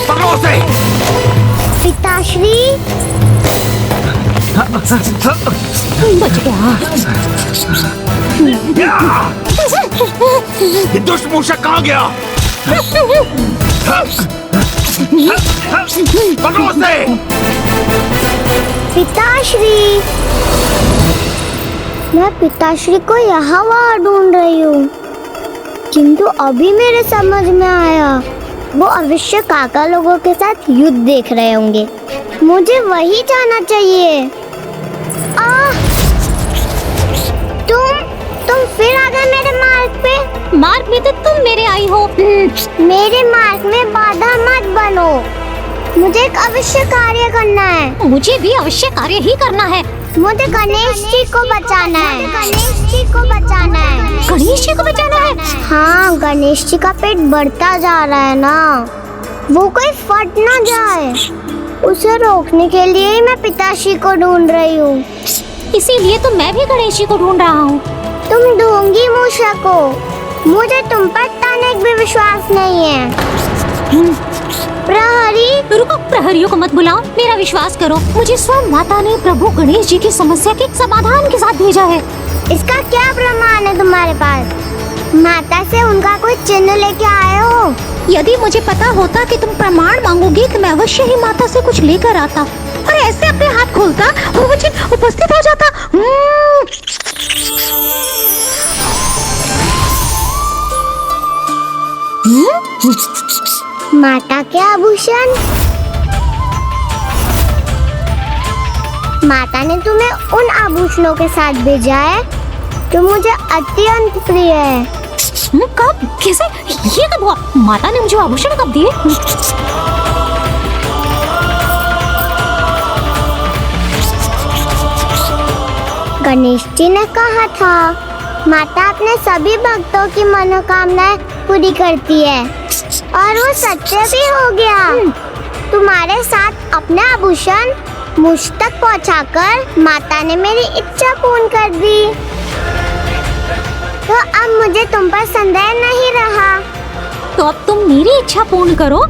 पकड़ो उसे। पिताश्री बच गया। ये दुष्ट मूषक कहाँ गया? पकड़ो उसे। पिताश्री, मैं पिताश्री को यहाँ वहाँ ढूंढ रही हूँ, किंतु अभी मेरे समझ में आया वो अवश्य काका लोगों के साथ युद्ध देख रहे होंगे। मुझे वही जाना चाहिए। तुम फिर आ गए मेरे मार्ग पे। मार्ग में तो तुम मेरे आई हो। मेरे मार्ग में बाधा मत बनो। मुझे एक अवश्य कार्य करना है। मुझे भी अवश्य कार्य ही करना है। मुझे गणेश जी को बचाना है। गणेश जी को बचाना है। गणेश जी को बचाना है? हाँ, गणेश जी का पेट बढ़ता जा रहा है ना, वो कोई फट ना जाए, उसे रोकने के लिए ही मैं पिताश्री को ढूंढ रही हूँ। इसीलिए तो मैं भी गणेश जी को ढूंढ रहा हूँ। तुम ढूंढी मूषक को, मुझे तुम पर तनिक भी विश्वास नहीं है। प्रहरी, रुको, प्रहरियों को मत बुलाओ, मेरा विश्वास करो। मुझे स्वयं माता ने प्रभु गणेश जी की समस्या के समाधान के साथ भेजा है। इसका क्या प्रमाण है तुम्हारे पास? माता से उनका कोई चिन्ह लेके आए हो? यदि मुझे पता होता कि तुम प्रमाण मांगोगी तो मैं अवश्य ही माता से कुछ लेकर आता और ऐसे अपने हाथ खोलता और वो चिन्ह उपस्थित हो जाता। माता के आभूषण? माता ने तुम्हें उन आभूषणों के साथ भेजा है जो मुझे अत्यंत प्रिय है। कब? कैसे? ये कब हुआ? माता ने मुझे आभूषण कब दिए? गणेश जी ने कहा था माता अपने सभी भक्तों की मनोकामनाएं पूरी करती है, और वो सत्य भी हो गया। तुम्हारे साथ अपने आभूषण मुझ तक पहुंचाकर माता ने मेरी इच्छा पूर्ण कर दी, तो अब मुझे तुम पर संदेह नहीं रहा। तो अब तुम मेरी इच्छा पूर्ण करो,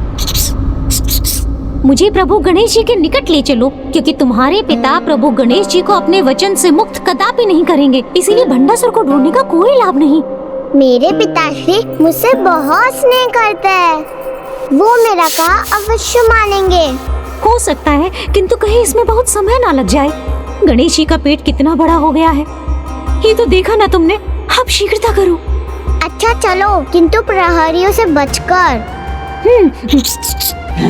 मुझे प्रभु गणेश जी के निकट ले चलो, क्योंकि तुम्हारे पिता प्रभु गणेश जी को अपने वचन से मुक्त कदापि नहीं करेंगे। इसीलिए भंडासुर को ढूंढने का कोई लाभ नहीं। मेरे पिताश्री मुझसे बहुत स्नेह करते हैं, वो मेरा कहा अवश्य मानेंगे। हो सकता है, किंतु कहीं इसमें बहुत समय ना लग जाए। गणेश जी का पेट कितना बड़ा हो गया है, ये तो देखा ना तुमने। अब शीघ्रता करो। अच्छा चलो, किंतु प्रहरियों से बचकर।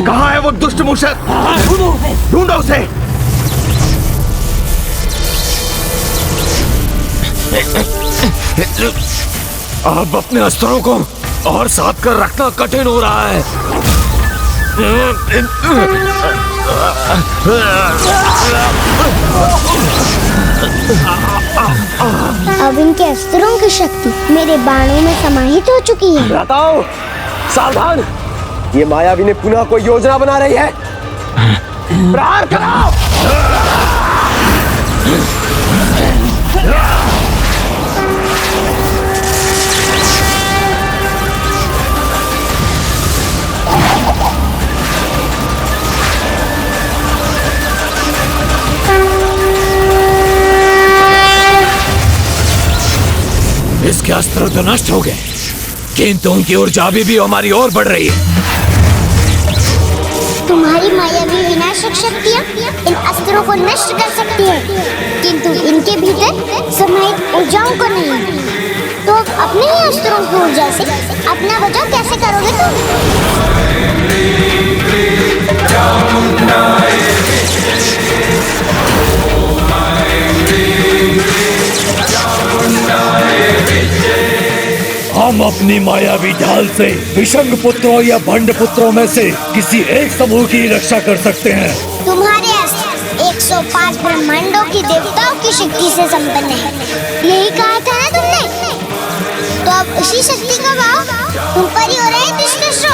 कहाँ है वो दुष्ट मूषक? ढूंढो उसे। अब अपने अस्त्रों को और साथ कर रखना कठिन हो रहा है। अब इनके अस्त्रों की शक्ति मेरे बाणों में समाहित हो चुकी है। बताओ, सावधान, ये मायावी ने पुनः कोई योजना बना रही है। प्रहार कराओ। इसके अस्त्र तो नष्ट हो गए, किंतु उनकी ऊर्जा अभी भी हमारी ओर बढ़ रही है। तुम्हारी मायावी विनाशक शक्तियाँ इन अस्त्रों को नष्ट कर सकती है, किंतु इनके भीतर समाहित ऊर्जाओं को नहीं। तो अपने ही अस्त्रों की ऊर्जा से अपना बचाव कैसे करोगे हम अपनी मायावी ढाल से विषंग पुत्रों या भंड पुत्रों में से किसी एक समूह की रक्षा कर सकते हैं। तुम्हारे अस्त्र 105 ब्रह्मांडों की देवताओं की शक्ति से संपन्न है, यही कहा था ना तुमने? तो अब उसी शक्ति का भाव तुम पर ही हो रहा है धृतराष्ट्र।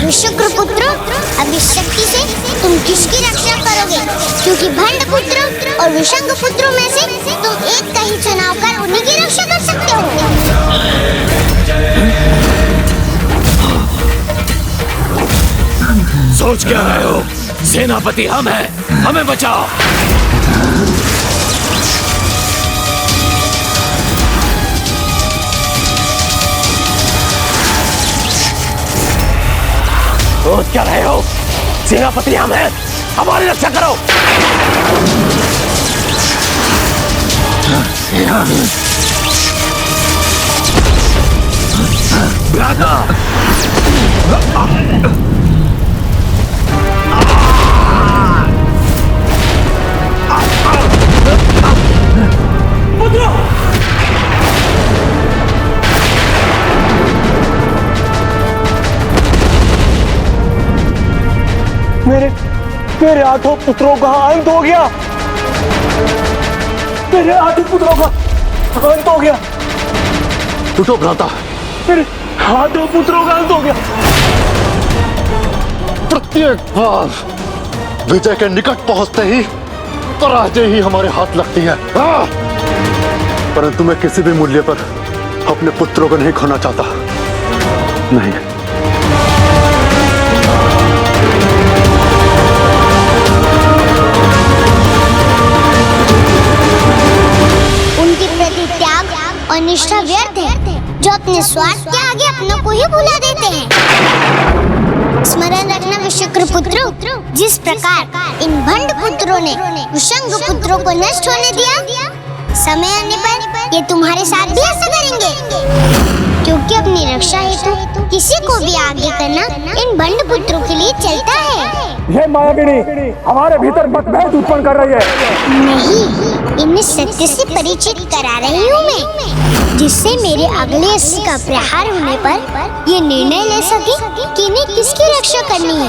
विशुक्र पुत्रों, अब इस शक्ति से तुम किसकी रक्षा करोगे? क्योंकि भंड पुत्रों और विषंग पुत्रों में से तुम एक का ही चुनाव कर उन्हीं की रक्षा कर सकते हो। सोच क्या रहे हो? सेनापति हम हैं, हमें बचाओ। सोच क्या रहे हो? सेनापति हम हैं, हमारी रक्षा करो। मेरे आठों पुत्रों का अंत हो गया। मेरे आठों पुत्रों का अंत हो गया। उठो भ्राता, मेरे आठों पुत्रों का अंत हो गया। प्रत्येक बार विजय के निकट पहुंचते ही पराजय ही हमारे हाथ लगती है। परंतु मैं किसी भी मूल्य पर अपने पुत्रों को नहीं खोना चाहता। नहीं। और निष्ठा व्यर्थ है, जो अपने स्वार्थ के आगे अपनों को ही भुला देते हैं। स्मरण रखना विशुक्र पुत्रों, जिस प्रकार इन भंड पुत्रों ने विषंग पुत्रों को नष्ट होने दिया, समय आने पर ये तुम्हारे साथ भी ऐसा करेंगे। क्योंकि अपनी रक्षा हेतु किसी को भी आगे करना इन भंड पुत्रों के लिए चलता है। ये मायाविनी हमारे भीतर मतभेद उत्पन्न कर रही है। नहीं, इन्हें सत्य से परिचित करा रही हूँ मैं, जिससे मेरे अगले अस्त्र का प्रहार होने पर ये निर्णय ले सके कि इन्हें किसकी रक्षा करनी है,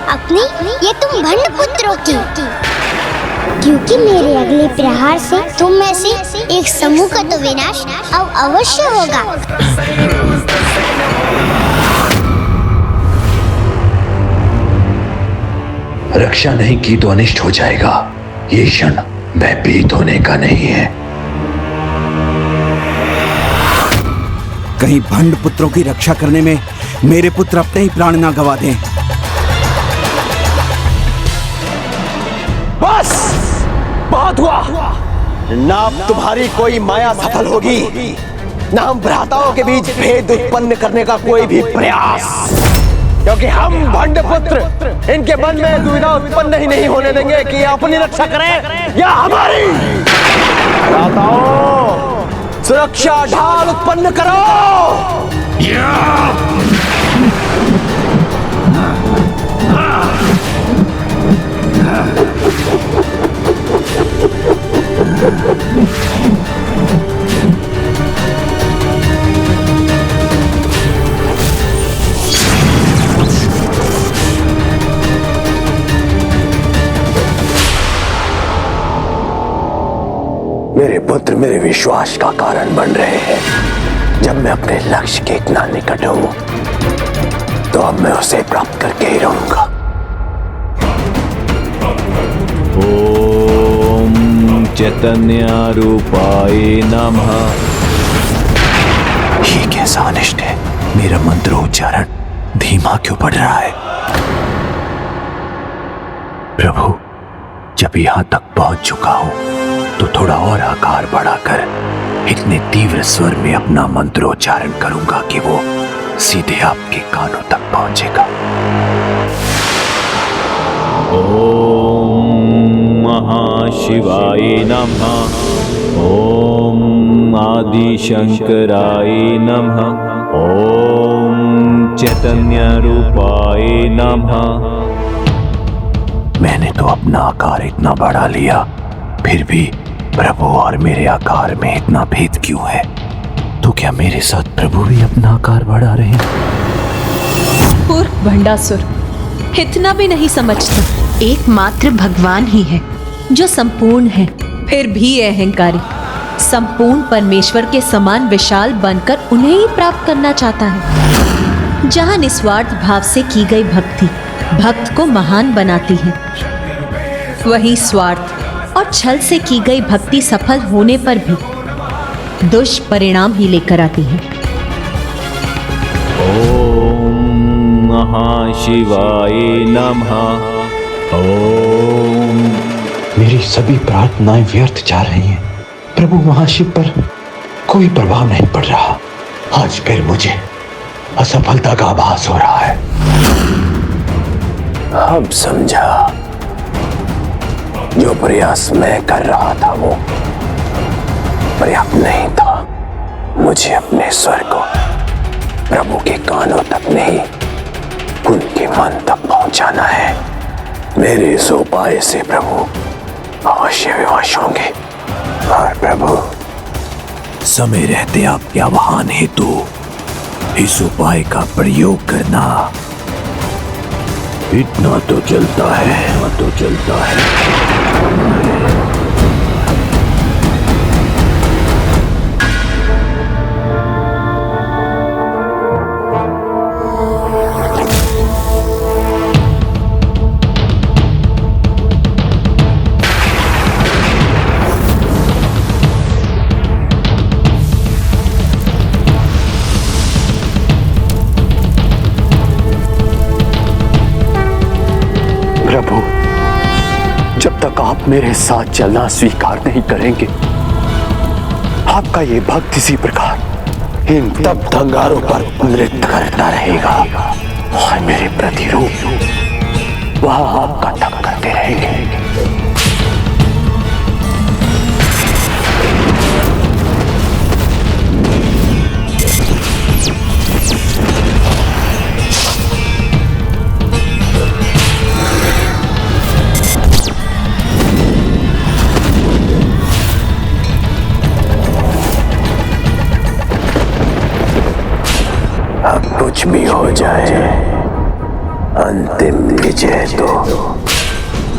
अपनी या तुम भंड पुत्रों की। क्योंकि मेरे अगले प्रहार से तुम में से एक समूह का तो विनाश अब अवश्य होगा। रक्षा नहीं की तो अनिष्ट हो जाएगा। ये क्षण भयभीत होने का नहीं है। कहीं भंड पुत्रों की रक्षा करने में मेरे पुत्र अपने ही प्राण ना गवा दें। बस बहुत हुआ। ना अब तुम्हारी कोई माया सफल होगी, ना हम भ्राताओं के बीच भेद उत्पन्न करने का कोई भी प्रयास। क्योंकि हम भंड पुत्र इनके मन में दुविधा उत्पन्न ही नहीं होने देंगे कि अपनी रक्षा करें या हमारी। भ्राताओं, सुरक्षा ढाल उत्पन्न करो। मेरे पुत्र मेरे विश्वास का कारण बन रहे हैं। जब मैं अपने लक्ष्य के इतना निकट हूं, तो अब मैं उसे प्राप्त करके ही रहूंगा। ओम चैतन्य रूपाय नमः। ये कैसा अनिष्ट है? मेरा मंत्रोच्चारण धीमा क्यों पड़ रहा है? प्रभु, जब यहां तक पहुंच चुका हूं तो थोड़ा और आकार बढ़ाकर इतने तीव्र स्वर में अपना मंत्रोच्चारण करूंगा कि वो सीधे आपके कानों तक पहुंचेगा। ओम महाशिवाय नमः। ओम आदिशंकराय नमः। ओम चैतन्य रूपाय नमः। मैंने तो अपना आकार इतना बढ़ा लिया, फिर भी प्रभु और मेरे आकार में इतना भेद क्यों है? तो क्या मेरे साथ प्रभु भी अपना आकार बढ़ा रहे हैं? मूर्ख भंडासुर, इतना भी नहीं समझता। एकमात्र भगवान ही है जो संपूर्ण है, फिर भी अहंकारी संपूर्ण परमेश्वर के समान विशाल बनकर उन्हें ही प्राप्त करना चाहता है। जहां निस्वार्थ भाव से की गई भक्ति भक्त को महान बनाती है, वहीं स्वार्थ और छल से की गई भक्ति सफल होने पर भी दुष्परिणाम ही लेकर आती है। ओम महाशिवाय नमः। ओम। मेरी सभी प्रार्थनाएं व्यर्थ जा रही हैं। प्रभु महाशिव पर कोई प्रभाव नहीं पड़ रहा। आज फिर मुझे असफलता का आभास हो रहा है। अब समझा, जो प्रयास मैं कर रहा था वो पर्याप्त नहीं था। मुझे अपने स्वर को प्रभु के कानों तक नहीं, उनके मन तक पहुंचाना है। मेरे इस उपाय से प्रभु अवश्य विवश होंगे। और प्रभु समय रहते आपके आह्वान हेतु इस उपाय का प्रयोग करना। इतना तो चलता है, इतना तो चलता है। प्रभु, जब तक आप मेरे साथ चलना स्वीकार नहीं करेंगे, आपका ये भक्त इसी प्रकार इन तप अंगारों पर नृत्य करता रहेगा और मेरे प्रतिरूप वह आपका तप करते रहेंगे। अब कुछ भी हो जाए, अंतिम विजय तो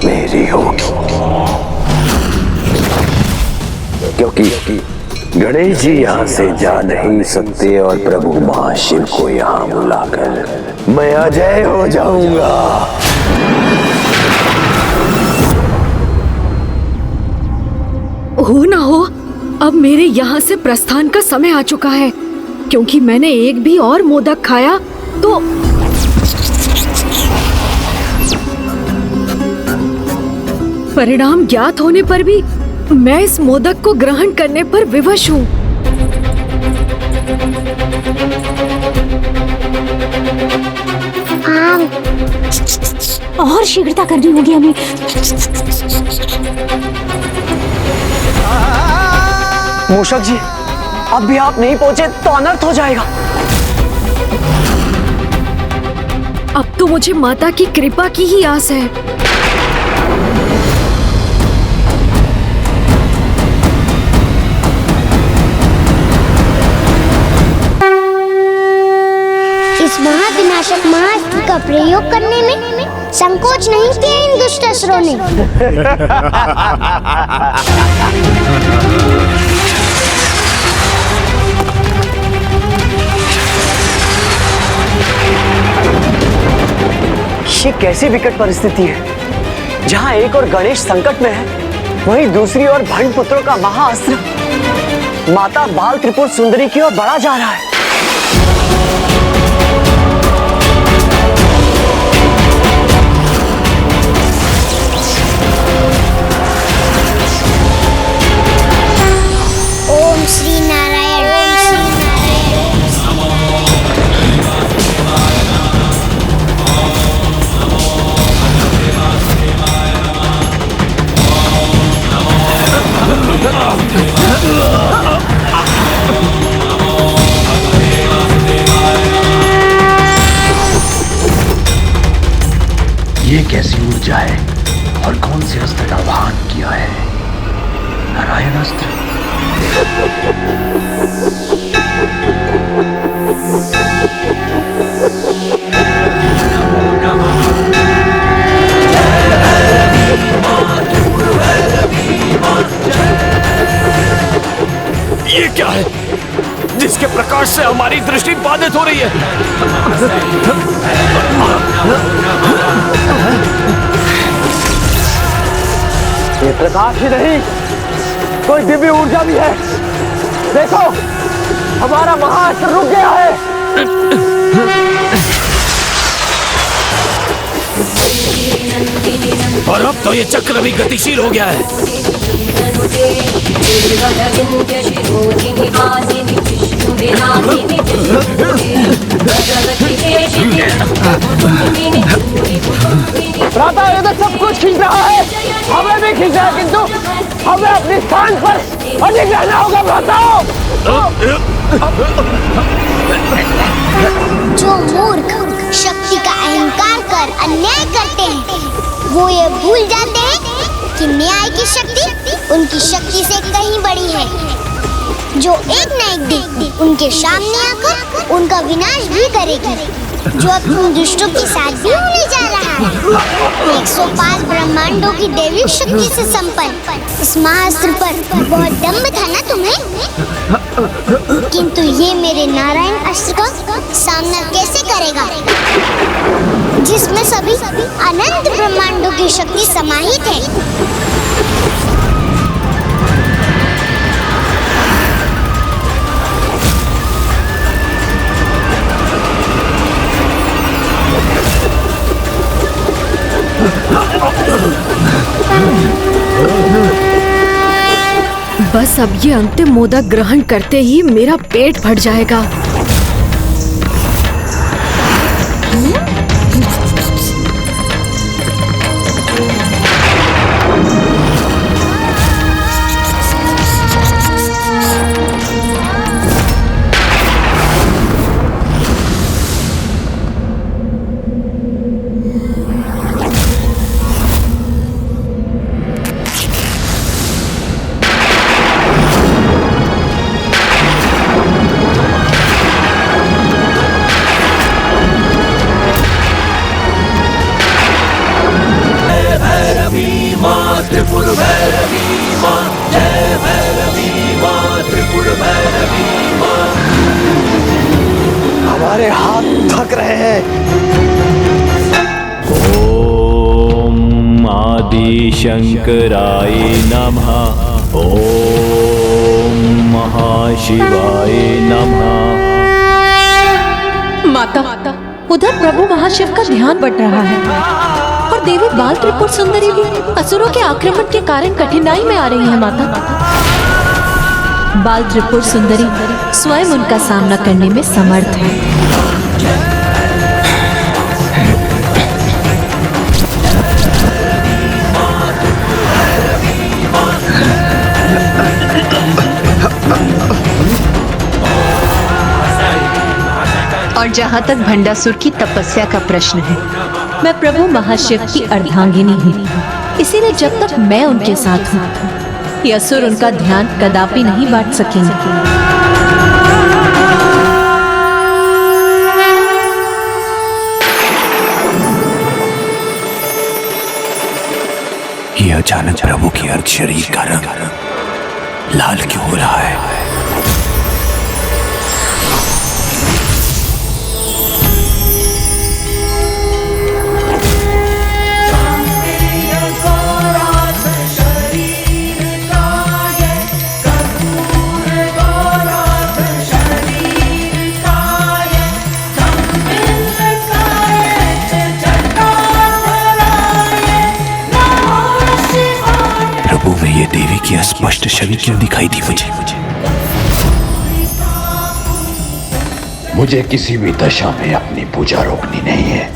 मेरी होगी, क्योंकि गणेश जी यहाँ से जा नहीं सकते और प्रभु महाशिव को यहाँ बुलाकर मैं अजय हो जाऊंगा। हो ना हो, अब मेरे यहाँ से प्रस्थान का समय आ चुका है, क्योंकि मैंने एक भी और मोदक खाया तो परिणाम ज्ञात होने पर भी मैं इस मोदक को ग्रहण करने पर विवश हूँ। और शीघ्रता करनी होगी हमें। मूषक जी, अब भी आप नहीं पहुंचे तो अनर्थ हो जाएगा। अब तो मुझे माता की कृपा की ही आस है। इस महाविनाशक महाअस्त्र का प्रयोग करने में संकोच नहीं किया इन दुष्ट असुरों ने। ये कैसी विकट परिस्थिति है, जहां एक और गणेश संकट में है, वहीं दूसरी ओर भंड पुत्रों का महाअस्त्र माता बाल त्रिपुर सुंदरी की ओर बढ़ा जा रहा है। ओम श्री नारायण, ओम श्री ये कैसी ऊर्जा है और कौन से अस्त्र का आह्वान किया है? नारायण अस्त्र। ये क्या है जिसके प्रकाश से हमारी दृष्टि बाधित हो रही है? ये प्रकाश ही नहीं, कोई दिव्य ऊर्जा भी है। देखो, हमारा महाअस्त्र रुक गया है। और अब तो ये चक्र भी गतिशील हो गया है। भ्राता, ये तो सब कुछ खींच रहा है, हमें भी खींच रहा है, किंतु हमें अपने स्थान पर अडिग रहना होगा भ्राता। जो मूर्ख शक्ति का अहंकार कर अन्याय करते हैं, वो ये भूल जाते हैं कि न्याय की शक्ति उनकी शक्ति से कहीं बड़ी है, जो एक न एक दिन उनके सामने आकर उनका विनाश भी करेगी, जो अब तुम दुष्टों के साथ भी होने जा रहा है। 105 ब्रह्मांडों की दैविक शक्ति से संपन्न इस महाअस्त्र पर बहुत दम्भ था ना तुम्हें, किंतु ये मेरे नारायण अस्त्र का सामना कैसे करेगा, जिसमें सभी अनंत ब्रह्मांडों की शक्ति समाहित है। बस अब ये अंतिम मोदक ग्रहण करते ही मेरा पेट फट जाएगा। त्रिपुर भैरवी माँ, जय भैरवी माँ, त्रिपुर भैरवी माँ। हमारे हाथ थक रहे हैं। ओम आदि शंकराय नमः। ओम महाशिवाय नमः। माता, उधर प्रभु महाशिव का ध्यान बढ़ रहा है और देवी बाल त्रिपुर सुंदरी भी असुरों के आक्रमण के कारण कठिनाई में आ रही है। माता, बाल त्रिपुर सुंदरी स्वयं उनका सामना करने में समर्थ है। और जहाँ तक भंडासुर की तपस्या का प्रश्न है, मैं प्रभु महाशिव की अर्धांगिनी हूँ, इसीलिए जब तक मैं उनके साथ हूँ, ये असुर उनका ध्यान कदापि नहीं बांट सकेंगे। ये अचानक प्रभु के अर्ध शरीर का रंग लाल क्यों हो रहा है? प्रभु में ये देवी की स्पष्ट छवि क्यों दिखाई दी मुझे? मुझे किसी भी दशा में अपनी पूजा रोकनी नहीं है।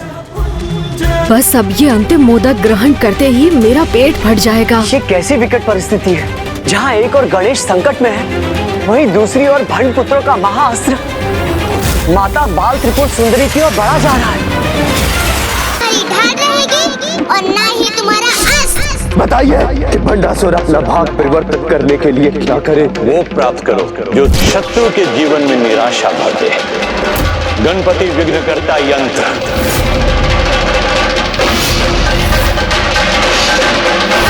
बस अब ये अंतिम मोदक ग्रहण करते ही मेरा पेट फट जाएगा। ये कैसी विकट परिस्थिति है, जहाँ एक और गणेश संकट में है, वहीं दूसरी ओर भंड पुत्रों का महाअस्त्र माता बाल त्रिपुर सुंदरी की ओर बढ़ा जा रहा है। ढाल रहेगी और ना ही तुम्हारा अस्त्र। बताइए कि भंडासुर अपना भाग परिवर्तित करने के लिए क्या करे? वो प्राप्त करो जो शत्रु के जीवन में निराशा भर दे। गणपति विघ्नकर्ता यंत्र